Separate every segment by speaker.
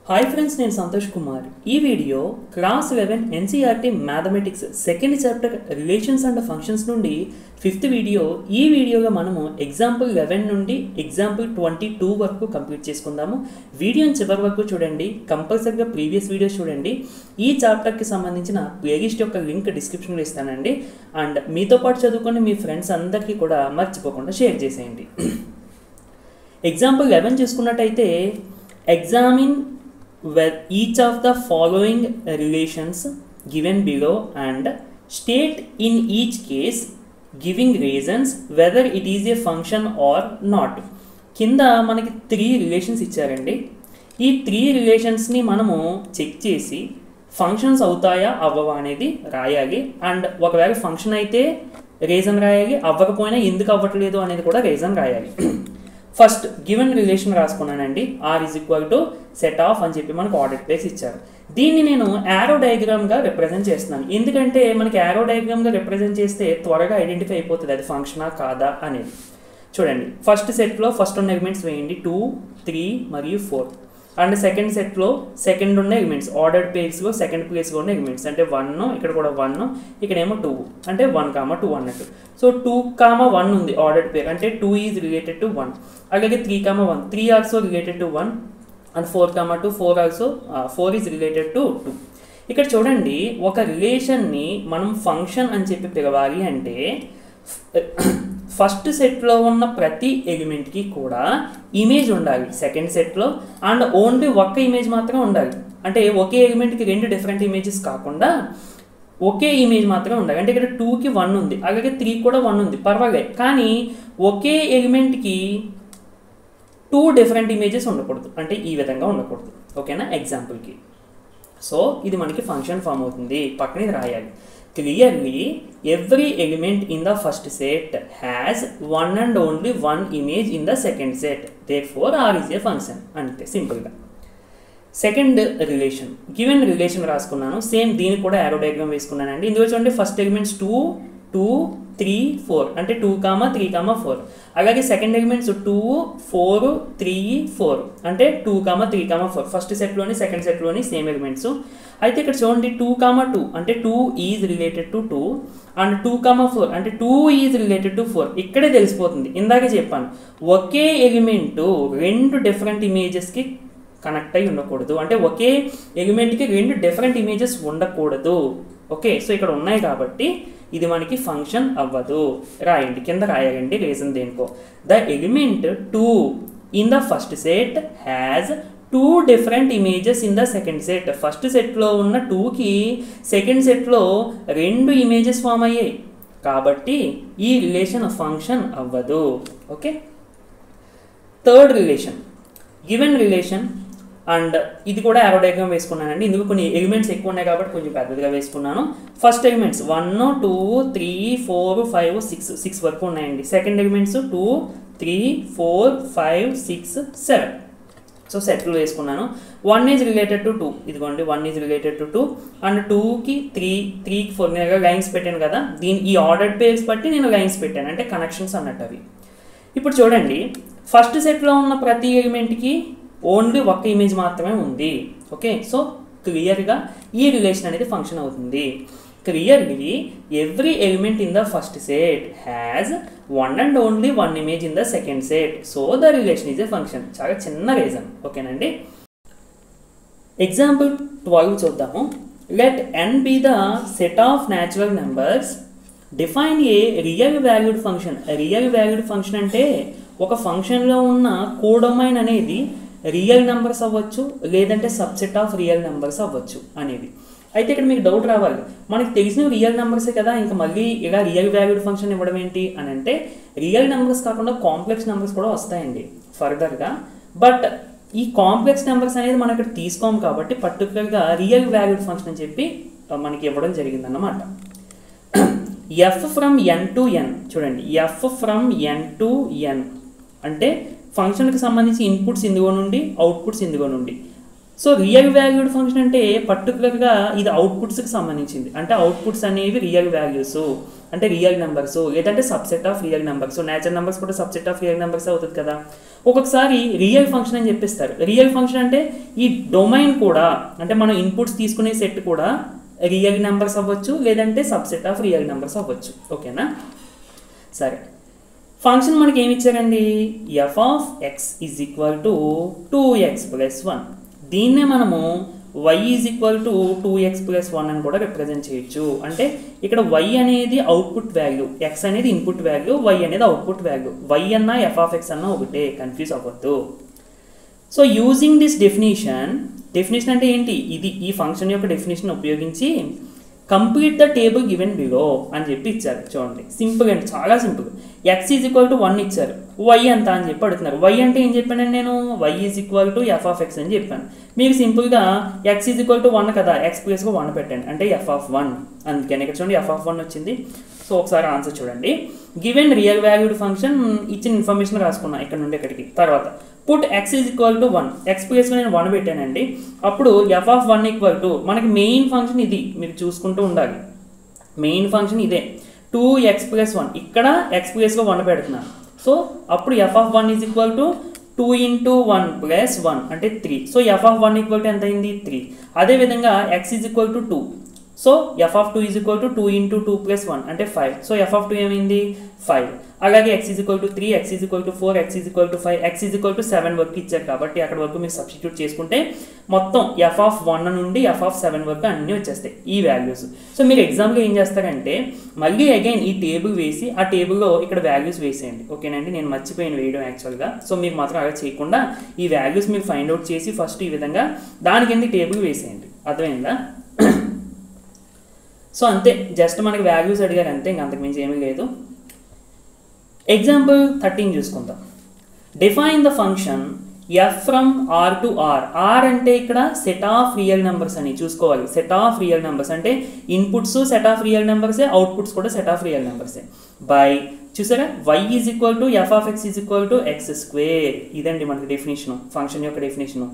Speaker 1: Hi friends, నేను సంతోష్ కుమార్. ఈ video class 11 NCERT mathematics second chapter relations and functions నుండి fifth video. ఈ వీడియోగా మనము ఎగ్జాంపుల్ 11 నుండి ఎగ్జాంపుల్ 22 వరకు కంప్లీట్ చేసుకుందాము. వీడియోని చివరి వరకు చూడండి, కంపల్సరీగా ప్రీవియస్ వీడియోస్ చూడండి. ఈ చాప్టర్కి సంబంధించిన ప్లేలిస్ట్ యొక్క లింక్ డిస్క్రిప్షన్లో ఇస్తానండి. అండ్ మీతో పాటు చదువుకొని మీ ఫ్రెండ్స్ అందరికీ కూడా మర్చిపోకుండా షేర్ చేసేయండి. ఎగ్జాంపుల్ 11 చూసుకున్నట్టయితే examine where each of the following relations given below and state in each case giving reasons whether it is a function or not. కింద మనకి 3 రిలేషన్స్ ఇచ్చారండి. ఈ 3 రిలేషన్స్ని మనము చెక్ చేసి ఫంక్షన్స్ అవుతాయా అవ్వవా అనేది రాయాలి. అండ్ ఒకవేళ ఫంక్షన్ అయితే రీజన్ రాయాలి, అవ్వకపోయినా ఎందుకు అవ్వట్లేదు అనేది కూడా రీజన్ రాయాలి. ఫస్ట్ గివెన్ రిలేషన్ రాసుకున్నానండి. R is equal to set of అని చెప్పి మనకు ఆర్డర్ ప్లేస్ ఇచ్చారు. దీన్ని నేను యారో డయాగ్రామ్గా రిప్రజెంట్ చేస్తున్నాను. ఎందుకంటే మనకి యారో డయాగ్రామ్గా రిప్రజెంట్ చేస్తే త్వరగా ఐడెంటిఫై అయిపోతుంది అది ఫంక్షనా కాదా అనేది. చూడండి, ఫస్ట్ సెట్లో ఫస్ట్ ఉన్న ఎలిమెంట్స్ వేయండి 2, 3 మరియు 4. అండ్ సెకండ్ సెట్లో సెకండ్ ఉన్న ఎలిమెంట్స్ ఆర్డర్డ్ పేర్స్లో సెకండ్ ప్లేస్లో ఉన్న ఎలిమెంట్స్ అంటే 1, ఇక్కడ కూడా 1, ఇక్కడేమో 2 అంటే 1, 2 అన్నట్టు. సో 2, 1 ఉంది ఆర్డర్డ్ పేర్ అంటే 2 ఈజ్ రిలేటెడ్ టు 1. అలాగే 3, 1, 3 also related to 1 and 4, 2, 4 also 4 is related to 2. ఇక్కడ చూడండి, ఒక రిలేషన్ని మనం ఫంక్షన్ అని చెప్పి పిలవాలి అంటే ఫస్ట్ సెట్లో ఉన్న ప్రతి ఎలిమెంట్కి కూడా ఇమేజ్ ఉండాలి సెకండ్ సెట్లో, అండ్ ఓన్లీ ఒక్క ఇమేజ్ మాత్రం ఉండాలి. అంటే ఒకే ఎలిమెంట్కి 2 డిఫరెంట్ ఇమేజెస్ కాకుండా ఒకే ఇమేజ్ మాత్రమే ఉండాలి. అంటే ఇక్కడ 2కి 1 ఉంది, అలాగే 3 కూడా 1 ఉంది, పర్వాలేదు. కానీ ఒకే ఎలిమెంట్కి 2 డిఫరెంట్ ఇమేజెస్ ఉండకూడదు, అంటే ఈ విధంగా ఉండకూడదు. ఓకేనా ఎగ్జాంపుల్కి. సో ఇది మనకి ఫంక్షన్ ఫామ్ అవుతుంది. పక్కనే రాయాలి. Clearly, every element in the first set has one and only one image in the second set. Therefore, R is a function. అంటే సింపుల్గా సెకండ్ రిలేషన్ గివెన్ రిలేషన్ రాసుకున్నాను. సేమ్ దీనికి కూడా యారో డయాగ్రామ్ వేసుకున్నానండి. ఇందులో చూడండి, ఫస్ట్ ఎలిమెంట్స్ 2, 2, 3, 4 అంటే 2, 3, 4. అలాగే సెకండ్ ఎలిమెంట్స్ 2, 4, 3, 4 అంటే 2, 3, 4. ఫస్ట్ సెట్లోని సెకండ్ సెట్లోని సేమ్ ఎలిమెంట్స్. అయితే ఇక్కడ చూడండి 2, 2 అంటే 2 ఈజ్ రిలేటెడ్ టు 2 అండ్ 2, 4 అంటే 2 ఈజ్ రిలేటెడ్ టు 4. ఇక్కడే తెలిసిపోతుంది. ఇందాకే చెప్పాను, ఒకే ఎలిమెంట్ 2 డిఫరెంట్ ఇమేజెస్కి కనెక్ట్ అయి ఉండకూడదు. అంటే ఒకే ఎలిమెంట్కి 2 డిఫరెంట్ ఇమేజెస్ ఉండకూడదు. ఓకే, సో ఇక్కడ ఉన్నాయి కాబట్టి ఇది మనకి ఫంక్షన్ అవ్వదు. రాయండి, కింద రాయండి రీజన్ దేనికో. The element 2 in the first set has 2 different images in the second set. First సెట్లో ఉన్న 2కి సెకండ్ సెట్లో 2 ఇమేజెస్ ఫామ్ అయ్యాయి కాబట్టి ఈ రిలేషన్ ఫంక్షన్ అవ్వదు. Okay, third relation given relation. And ఇది కూడా యారో డయాగ్రామ్ వేసుకున్నానండి. ఇందుకు కొన్ని ఎలిమెంట్స్ ఎక్కువ ఉన్నాయి కాబట్టి కొంచెం పెద్దదిగా వేసుకున్నాను. ఫస్ట్ ఎలిమెంట్స్ 1, 2, 3, 4, 5, 6 వరకు ఉన్నాయండి. Second elements 2, 3, 4, 5, 6, 7. సో సెట్లు వేసుకున్నాను. 1 ఈజ్ రిలేటెడ్ టు 2. ఇదిగోండి 1 ఈజ్ రిలేటెడ్ టు 2 అండ్ 2కి 3, 3కి 4 నేను లైన్స్ పెట్టాను కదా. ఈ ఆర్డర్డ్ పేర్స్ బట్టి నేను లైన్స్ పెట్టాను, అంటే కనెక్షన్స్ అన్నట్టు అవి. ఇప్పుడు చూడండి, ఫస్ట్ సెట్లో ఉన్న ప్రతి ఎలిమెంట్కి ఓన్లీ ఒక్క ఇమేజ్ మాత్రమే ఉంది. ఓకే, సో క్లియర్గా ఈ రిలేషన్ అనేది ఫంక్షన్ అవుతుంది. Clearly, every element in the first set has one and only one image in the second set. So, the relation is a function. చాలా చిన్న రీజన్. ఓకేనండి. ఎగ్జాంపుల్ 12 చూద్దాము. Let n be the set of natural numbers. Define a real valued function. Real valued function అంటే ఒక ఫంక్షన్లో ఉన్న codomain అనేది real numbers అవ్వచ్చు, లేదంటే సబ్సెట్ ఆఫ్ రియల్ నెంబర్స్ అవ్వచ్చు అనేది. అయితే ఇక్కడ మీకు డౌట్ రావాలి, మనకి తెలిసిన రియల్ నెంబర్సే కదా, ఇంకా మళ్ళీ ఇలా రియల్ వాల్యూడ్ ఫంక్షన్ ఇవ్వడం ఏంటి అని అంటే, రియల్ నెంబర్స్ కాకుండా కాంప్లెక్స్ నెంబర్స్ కూడా వస్తాయండి ఫర్దర్గా. బట్ ఈ కాంప్లెక్స్ నెంబర్స్ అనేది మనం ఇక్కడ తీసుకోము కాబట్టి పర్టికులర్గా రియల్ వాల్యూడ్ ఫంక్షన్ అని చెప్పి మనకి ఇవ్వడం జరిగిందన్నమాట. ఎఫ్ ఫ్రమ్ ఎన్ టు ఎన్ చూడండి, ఎఫ్ ఫ్రమ్ ఎన్ టు ఎన్ అంటే ఫంక్షన్కి సంబంధించి ఇన్పుట్స్ ఇందులో నుండి, అవుట్పుట్స్ ఇందులో నుండి. సో రియల్ వాల్యూడ్ ఫంక్షన్ అంటే పర్టికులర్గా ఇది అవుట్పుట్స్కి సంబంధించింది, అంటే అవుట్పుట్స్ అనేవి రియల్ వాల్యూస్. అంటే రియల్ నెంబర్స్ లేదంటే subset of real numbers, natural numbers కూడా సబ్సెట్ ఆఫ్ రియల్ నెంబర్స్ అవుతుంది కదా. ఒక్కొక్కసారి రియల్ ఫంక్షన్ అని చెప్పిస్తారు. రియల్ ఫంక్షన్ అంటే ఈ డొమైన్ కూడా, అంటే మనం ఇన్పుట్స్ తీసుకునే సెట్ కూడా రియల్ నెంబర్స్ అవ్వచ్చు లేదంటే సబ్సెట్ ఆఫ్ రియల్ నెంబర్స్ అవ్వచ్చు. ఓకేనా, సరే. ఫంక్షన్ మనకి ఏమి ఇచ్చారండి, F of x is equal to 2x + 1. దీన్నే మనము y is equal to 2x + 1 అని కూడా రిప్రజెంట్ చేయొచ్చు. అంటే ఇక్కడ y అనేది అవుట్పుట్ వాల్యూ, x అనేది ఇన్పుట్ వాల్యూ, y అనేది అవుట్పుట్ వాల్యూ. y అన్నా ఎఫ్ ఆఫ్ ఎక్స్ అన్నా ఒకటే, కన్ఫ్యూజ్ అవ్వద్దు. సో యూజింగ్ దిస్ డెఫినేషన్ అంటే ఏంటి, ఇది ఈ ఫంక్షన్ యొక్క డెఫినేషన్ ఉపయోగించి complete the table given below అని చెప్పి ఇచ్చారు. చూడండి, సింపుల్ అండి, చాలా simple. X is equal to 1 ఇచ్చారు, వై అంత అని చెప్పి అడుగుతున్నారు. వై అంటే ఏం చెప్పాను నేను, y is equal to f of x అని చెప్పాను. మీరు సింపుల్గా ఎక్స్ ఈజ్ ఈక్వల్ టు 1 కదా, ఎక్స్ ప్లస్గా 1 పెట్టండి, అంటే ఎఫ్ ఆఫ్ 1. అందుకని ఇక్కడ చూడండి ఎఫ్ ఆఫ్ 1 వచ్చింది. సో ఒకసారి ఆన్సర్ చూడండి. గివెన్ రియల్ వాల్యూడ్ ఫంక్షన్ ఇచ్చిన ఇన్ఫర్మేషన్ రాసుకున్నా ఇక్కడ నుండి ఇక్కడికి. తర్వాత put x is equal to 1, x ప్లస్గా నేను 1 పెట్టానండి. అప్పుడు ఎఫ్ ఆఫ్ 1 ఈక్వల్ టు మనకి మెయిన్ ఫంక్షన్ ఇది, మీరు చూసుకుంటూ ఉండాలి. మెయిన్ ఫంక్షన్ ఇదే 2x + 1, ఇక్కడ ఎక్స్ ప్లస్గా 1 పెడుతున్నాను. సో అప్పుడు f of 1 is equal to 2 × 1 + 1 అంటే 3. So f of 1 equal to ఎంత అయింది, 3. అదేవిధంగా X is equal to 2. So f of 2 is equal to 2 × 2 + 1 అంటే 5. సో ఎఫ్ ఆఫ్ 2 ఏమైంది, 5. అలాగే X is equal to 3, X is equal to 4, X is equal to 5, X is equal to 7 వరకు ఇచ్చారు కాబట్టి అక్కడ వరకు మీరు సబ్స్టిట్యూట్ చేసుకుంటే మొత్తం ఎఫ్ ఆఫ్ 1 నుండి ఎఫ్ ఆఫ్ 7 వరకు అన్నీ వచ్చేస్తాయి ఈ వాల్యూస్. సో మీరు ఎగ్జామ్లో ఏం చేస్తారంటే మళ్ళీ అగైన్ ఈ టేబుల్ వేసి ఆ టేబుల్లో ఇక్కడ వాల్యూస్ వేసేయండి. ఓకేనండి, నేను మర్చిపోయాను వేయడం యాక్చువల్గా. సో మీరు మాత్రం అలా చేయకుండా ఈ వాల్యూస్ మీరు ఫైండ్ అవుట్ చేసి ఫస్ట్ ఈ విధంగా దాని కింద టేబుల్ వేసేయండి. అర్థమైందా? సో అంతే, జస్ట్ మనకి వాల్యూస్ అడిగారు అంతే, ఇంక అంతకుమించి ఏమీ లేదు. ఎగ్జాంపుల్ 13 చూసుకుందాం. Define the function f from R to R. R అంటే ఇక్కడ సెట్ ఆఫ్ రియల్ నెంబర్స్ అని చూసుకోవాలి. సెట్ ఆఫ్ రియల్ నెంబర్స్ అంటే ఇన్పుట్స్ సెట్ ఆఫ్ రియల్ నెంబర్సే, అవుట్పుట్స్ కూడా సెట్ ఆఫ్ రియల్ నెంబర్సే. బై చూసారా, y is equal to f of x is equal to x². ఇదండి మనకి డెఫినేషన్, ఫంక్షన్ యొక్క definition.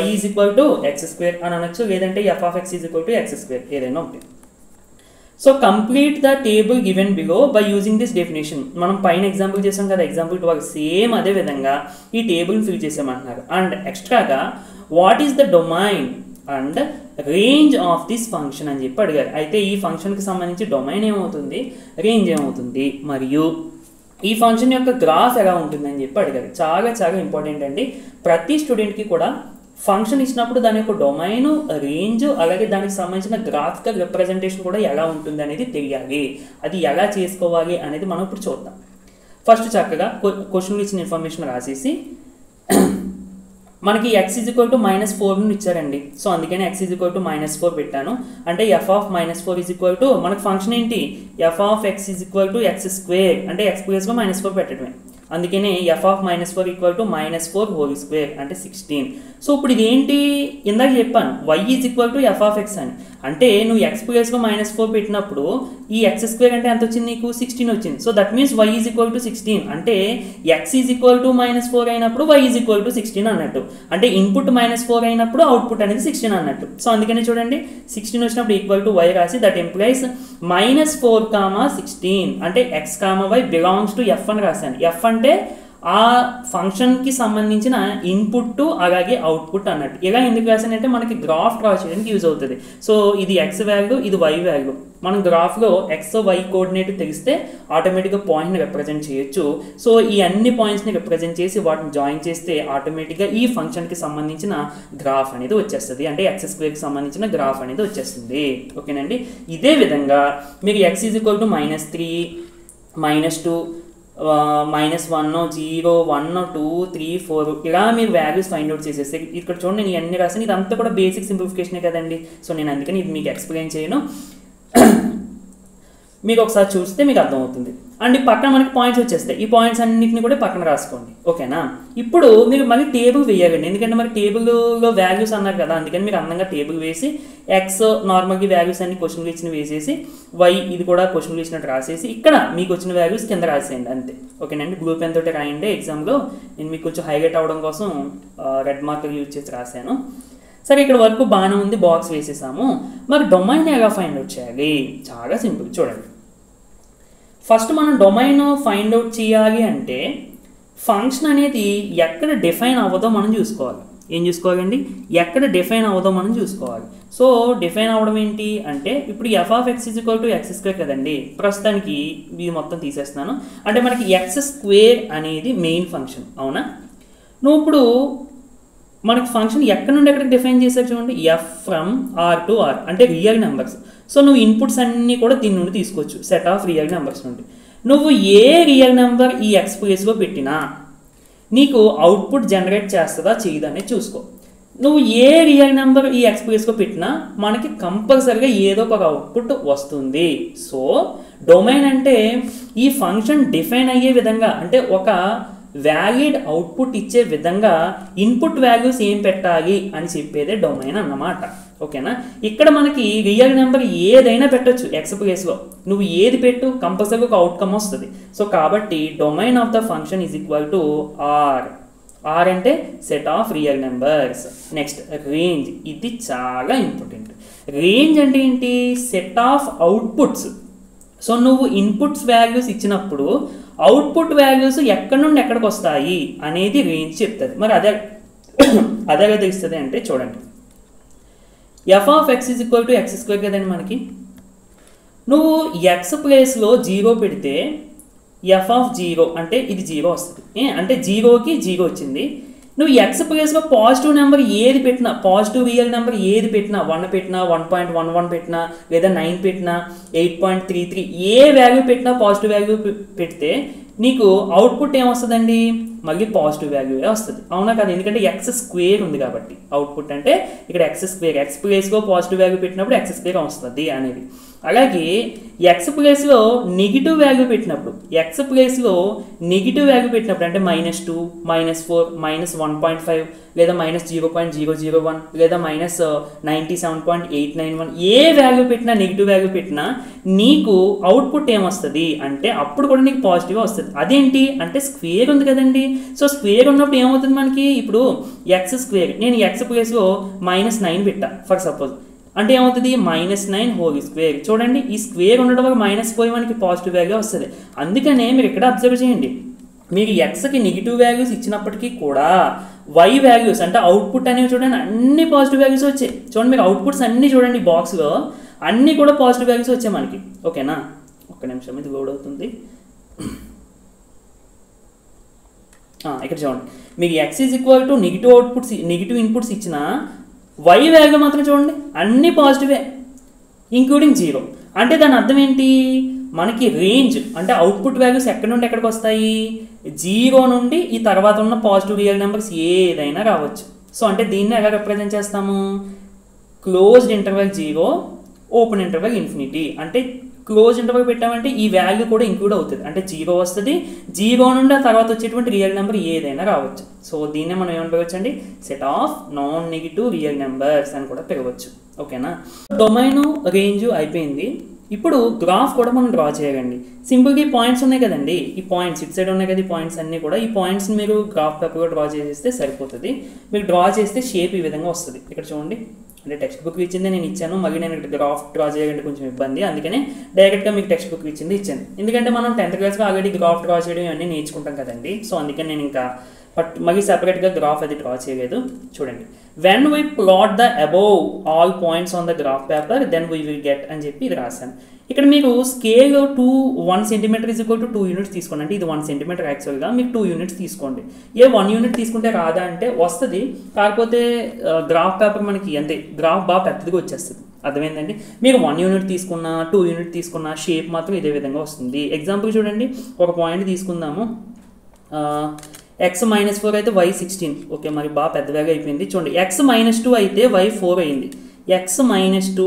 Speaker 1: y is equal to x² అని అనొచ్చు, లేదంటే f of x is equal to x², ఏదైనా ఒకటి. So complete the table given below by using this definition. మనం పైన ఎగ్జాంపుల్ చేసాం కదా, ఎగ్జాంపుల్ 12, సేమ్ అదే విధంగా ఈ టేబుల్ ఫిల్ చేసామంటున్నారు. అండ్ ఎక్స్ట్రాగా what is the domain and range of this function అని చెప్పి అడిగారు. అయితే ఈ ఫంక్షన్కి సంబంధించి డొమైన్ ఏమవుతుంది, రేంజ్ ఏమవుతుంది, మరియు ఈ ఫంక్షన్ యొక్క గ్రాఫ్ ఎలా ఉంటుందని చెప్పి అడిగారు. చాలా చాలా ఇంపార్టెంట్ అండి. ప్రతి స్టూడెంట్కి కూడా ఫంక్షన్ ఇచ్చినప్పుడు దాని యొక్క డొమైన్, రేంజ్, అలాగే దానికి సంబంధించిన గ్రాఫికల్ రిప్రజెంటేషన్ కూడా ఎలా ఉంటుంది అనేది తెలియాలి. అది ఎలా చేసుకోవాలి అనేది మనం ఇప్పుడు చూద్దాం. ఫస్ట్ చక్కగా క్వశ్చన్లో ఇచ్చిన ఇన్ఫర్మేషన్ రాసేసి మనకి x ఈజ్ ఈక్వల్ టు -4 ఇచ్చారండి. సో అందుకని x ఈజ్ ఈక్వల్ టు -4 పెట్టాను. అంటే f of -4 is equal to మనకి ఫంక్షన్ ఏంటి, F of x is equal to x², అంటే x ప్లస్గా -4 పెట్టడమే. అందుకనే ఎఫ్ ఆఫ్ -4 ఈక్వల్ టు -4² అంటే 16. సో ఇప్పుడు ఇది ఏంటి, ఇందాక చెప్పాను y is equal to f of x అని. అంటే నువ్వు x ప్లస్గా -4 పెట్టినప్పుడు ఈ x² అంటే ఎంత వచ్చింది నీకు, 16 వచ్చింది. So that means y is equal to 16. అంటే x ఈజ్ ఈక్వల్ టు -4 అయినప్పుడు y ఈజ్ ఈక్వల్ టు 16 అన్నట్టు. అంటే ఇన్పుట్ -4 అయినప్పుడు అవుట్పుట్ అనేది 16 అన్నట్టు. సో అందుకని చూడండి 16 వచ్చినప్పుడు ఈక్వల్ టు y రాసి దట్ ఎంప్లాయిస్ -4, 16 అంటే x, y belongs to f అని రాశాను. f అంటే ఆ ఫంక్షన్కి సంబంధించిన ఇన్పుట్ అలాగే అవుట్పుట్ అన్నట్టు. ఇలా ఎందుకు రాశానంటే మనకి గ్రాఫ్ డ్రా చేయడానికి యూజ్ అవుతుంది. సో ఇది x వాల్యూ, ఇది y వాల్యూ. మనం గ్రాఫ్లో x, y కోఆర్డినేట్ తెలిస్తే ఆటోమేటిక్గా పాయింట్ని రిప్రజెంట్ చేయొచ్చు. సో ఈ అన్ని పాయింట్స్ని రిప్రజెంట్ చేసి వాటిని జాయిన్ చేస్తే ఆటోమేటిక్గా ఈ ఫంక్షన్కి సంబంధించిన గ్రాఫ్ అనేది వచ్చేస్తుంది. అంటే x²కి సంబంధించిన గ్రాఫ్ అనేది వచ్చేస్తుంది. ఓకేనండి, ఇదే విధంగా మీరు x ఈజ్ ఈక్వల్ టు -3, -2, -1, 0, 1, 2, 3, 4 ఇలా మీరు వాల్యూస్ ఫైండ్ అవుట్ చేసేస్తే ఇక్కడ చూడండి నేను అన్ని రాసాను. ఇదంతా కూడా బేసిక్ సింప్లిఫికేషనే కదండి. సో నేను అందుకని ఇది మీకు ఎక్స్ప్లెయిన్ చేయను, మీకు ఒకసారి చూస్తే మీకు అర్థమవుతుంది. అండ్ పక్కన మనకి పాయింట్స్ వచ్చేస్తాయి. ఈ పాయింట్స్ అన్నింటినీ కూడా పక్కన రాసుకోండి. ఓకేనా, ఇప్పుడు మీరు మళ్ళీ టేబుల్ వేయాలండి. ఎందుకంటే మరి టేబుల్లో వాల్యూస్ అన్నారు కదా, అందుకని మీరు అందంగా టేబుల్ వేసి ఎక్స్ నార్మల్గా వాల్యూస్ అన్ని క్వశ్చన్లు ఇచ్చిన వేసేసి వై ఇది కూడా క్వశ్చన్లు ఇచ్చినట్టు రాసేసి ఇక్కడ మీకు వచ్చిన వాల్యూస్ కింద రాసేయండి అంతే. ఓకేనండి, బ్లూ పెన్ తోటి రాయండి. ఎగ్జామ్లో నేను మీకు కొంచెం హైలైట్ అవ్వడం కోసం రెడ్ మార్కర్ యూజ్ చేసి రాశాను. సరే, ఇక్కడ వరకు బాగానే ఉంది, బాక్స్ వేసేసాము. మరి డొమైన్ ఎలా ఫైండ్ అవుట్ చేయాలి, చాలా సింపుల్. చూడండి, ఫస్ట్ మనం డొమైన్ ఫైండ్ అవుట్ చేయాలి అంటే ఫంక్షన్ అనేది ఎక్కడ డిఫైన్ అవ్వదో మనం చూసుకోవాలి. ఏం చూసుకోవాలండి? ఎక్కడ డిఫైన్ అవ్వదో మనం చూసుకోవాలి. సో డిఫైన్ అవ్వడం ఏంటి అంటే ఇప్పుడు F of x is equal to x square కదండి. ప్రస్తుతానికి ఇది మొత్తం తీసేస్తున్నాను. అంటే మనకి ఎక్స్ స్క్వేర్ అనేది మెయిన్ ఫంక్షన్, అవునా? నువ్వు ఇప్పుడు మనకి ఫంక్షన్ ఎక్కడ నుండి ఎక్కడికి డిఫైన్ చేశారు చూడండి, f from R to R అంటే రియల్ నెంబర్స్. సో నువ్వు ఇన్పుట్స్ అన్నీ కూడా దీని నుండి తీసుకోవచ్చు, సెట్ ఆఫ్ రియల్ నెంబర్స్ నుండి. నువ్వు ఏ రియల్ నెంబర్ ఈ ఎక్స్ ప్లేస్లో పెట్టినా నీకు అవుట్పుట్ జనరేట్ చేస్తుందా చేయదని చూసుకో. నువ్వు ఏ రియల్ నెంబర్ ఈ ఎక్స్ ప్లేస్లో పెట్టినా మనకి కంపల్సరీగా ఏదో ఒక అవుట్పుట్ వస్తుంది. సో డొమైన్ అంటే ఈ ఫంక్షన్ డిఫైన్ అయ్యే విధంగా, అంటే ఒక వ్యాలిడ్ అవుట్పుట్ ఇచ్చే విధంగా ఇన్పుట్ వాల్యూస్ ఏం పెట్టాలి అని చెప్పేదే డొమైన్ అన్నమాట. ఓకేనా? ఇక్కడ మనకి రియల్ నెంబర్ ఏదైనా పెట్టచ్చు ఎక్స్ ప్లేస్లో. నువ్వు ఏది పెట్టు కంపల్సరీ ఒక అవుట్కమ్ వస్తుంది. సో కాబట్టి domain of the function is equal to R. R అంటే set of real numbers. Next range, ఇది చాలా ఇంపార్టెంట్. రేంజ్ అంటే ఏంటి? Set of outputs. సో నువ్వు ఇన్పుట్స్ వాల్యూస్ ఇచ్చినప్పుడు అవుట్పుట్ వాల్యూస్ ఎక్కడి నుండి ఎక్కడికి వస్తాయి అనేది రేంజ్ చెప్తుంది. మరి అదే తెలుస్తుంది అంటే చూడండి, F of x is equal to x square కదండి మనకి. నువ్వు ఎక్స్ ప్లేస్లో 0 పెడితే ఎఫ్ ఆఫ్ 0 అంటే ఇది 0 వస్తుంది. అంటే 0కి 0 వచ్చింది. నువ్వు ఎక్స్ ప్లేస్లో పాజిటివ్ నెంబర్ ఏది పెట్టినా, పాజిటివ్ రియల్ నెంబర్ ఏది పెట్టినా, 1 పెట్టినా, 1.11 పెట్టినా, లేదా 9 పెట్టినా, 8.33 ఏ వాల్యూ పెట్టినా, పాజిటివ్ వాల్యూ పెడితే నీకు అవుట్పుట్ ఏమొస్తుందండి? మళ్ళీ పాజిటివ్ వాల్యూ వస్తుంది, అవునా కదా? ఎందుకంటే ఎక్స్ స్క్వేర్ ఉంది కాబట్టి. అవుట్పుట్ అంటే ఇక్కడ ఎక్స్ స్క్వేర్, ఎక్స్ ప్లేస్లో పాజిటివ్ వాల్యూ పెట్టినప్పుడు ఎక్స్ స్క్వేర్ వస్తుంది అనేది. అలాగే ఎక్స్ ప్లేస్లో నెగిటివ్ వాల్యూ పెట్టినప్పుడు, ఎక్స్ ప్లేస్లో నెగిటివ్ వాల్యూ పెట్టినప్పుడు అంటే -2, -4, -1.5 లేదా -0.001 లేదా -97.891 ఏ వాల్యూ పెట్టినా, నెగిటివ్ వాల్యూ పెట్టినా నీకు అవుట్పుట్ ఏమొస్తుంది అంటే అప్పుడు కూడా నీకు పాజిటివ్ వస్తుంది. అదేంటి అంటే స్క్వేర్ ఉంది కదండి. సో స్క్వేర్ ఉన్నప్పుడు ఏమవుతుంది మనకి? ఇప్పుడు ఎక్స్ స్క్వేర్, నేను ఎక్స్ ప్లేస్లో -9 పెట్టా ఫర్ సపోజ్, అంటే ఏమవుతుంది? -9 హోల్ స్క్వేర్. చూడండి, ఈ స్క్వేర్ ఉండడం వల్ల మైనస్ పోయి మనకి పాజిటివ్ వాల్యూ వస్తుంది. అందుకనే మీరు ఇక్కడ అబ్జర్వ్ చేయండి, మీరు ఎక్స్కి నెగిటివ్ వాల్యూస్ ఇచ్చినప్పటికీ కూడా వై వాల్యూస్ అంటే అవుట్పుట్ అనేవి చూడండి అన్ని పాజిటివ్ వాల్యూస్ వచ్చాయి. చూడండి, మీరు అవుట్పుట్స్ అన్నీ చూడండి, బాక్స్లో అన్నీ కూడా పాజిటివ్ వాల్యూస్ వచ్చాయి మనకి. ఓకేనా? ఒక్క నిమిషం, ఇది లోడ్ అవుతుంది. ఇక్కడ చూడండి, మీకు X is equal to negative outputs, negative inputs ఇచ్చిన వై వాల్యూ మాత్రం చూడండి అన్నీ పాజిటివే ఇంక్లూడింగ్ 0. అంటే దాని అర్థం ఏంటి? మనకి రేంజ్ అంటే అవుట్పుట్ వాల్యూస్ ఎక్కడి నుండి ఎక్కడికి వస్తాయి? 0 నుండి ఈ తర్వాత ఉన్న పాజిటివ్ రియల్ నెంబర్స్ ఏదైనా రావచ్చు. సో అంటే దీన్ని ఎలా రిప్రజెంట్ చేస్తాము? Closed interval 0, open interval infinity. అంటే క్లోజ్ ఇంటర్వెల్ పెట్టామంటే ఈ వాల్యూ కూడా ఇంక్లూడ్ అవుతుంది, అంటే 0 వస్తుంది. 0 నుండి ఆ తర్వాత వచ్చేటువంటి రియల్ నెంబర్ ఏదైనా రావచ్చు. సో దీన్నే మనం ఏమని పిలవచ్చు అండి? Set of non negative real numbers అని కూడా పిలవచ్చు. ఓకేనా? డొమైన్ రేంజ్ అయిపోయింది. ఇప్పుడు గ్రాఫ్ కూడా మనం డ్రా చేయాలండి. సింపుల్గా ఈ పాయింట్స్ ఉన్నాయి కదండి, ఈ పాయింట్స్ ఇటు సైడ్ ఉన్నాయి కదా, ఈ పాయింట్స్ అన్నీ కూడా, ఈ పాయింట్స్ని మీరు గ్రాఫ్ పేపర్లో డ్రా చేసేస్తే సరిపోతుంది. మీరు డ్రా చేస్తే షేప్ ఈ విధంగా వస్తుంది. ఇక్కడ చూడండి, అంటే టెక్స్ట్ బుక్ ఇచ్చింది నేను ఇచ్చాను, మళ్ళీ నేను గ్రాఫ్ డ్రా చేయాలంటే కొంచెం ఇబ్బంది, అందుకనే డైరెక్ట్గా మీకు టెక్స్ట్ బుక్ ఇచ్చింది ఇచ్చాను. ఎందుకంటే మనం 10th క్లాస్లో ఆల్రెడీ గ్రాఫ్ డ్రా చేయడం ఇవన్నీ నేర్చుకుంటాం కదండి. సో అందుకని నేను ఇంకా మళ్ళీ సెపరేట్గా గ్రాఫ్ అది డ్రా చేయలేదు. చూడండి, when we plot the above all points on the graph paper then we will get అని చెప్పి ఇది రాశాను. ఇక్కడ మీరు scale 1 centimetre is equal to 2 units తీసుకోండి. అంటే ఇది 1 సెంటీమీటర్ యాక్చువల్గా, మీకు 2 యూనిట్స్ తీసుకోండి. 1 యూనిట్ తీసుకుంటే రాదా అంటే వస్తుంది, కాకపోతే గ్రాఫ్ పేపర్ మనకి అంతే, గ్రాఫ్ బాగా పెద్దదిగా వచ్చేస్తుంది. అర్థమైందండి? మీరు 1 యూనిట్ తీసుకున్నా, 2 యూనిట్ తీసుకున్నా షేప్ మాత్రం ఇదే విధంగా వస్తుంది. ఎగ్జాంపుల్ చూడండి, ఒక పాయింట్ తీసుకుందాము. x -4 అయితే y 16. ఓకే, మరి బాగా పెద్దగా అయిపోయింది. చూడండి, x -2 అయితే y 4 అయింది. x -2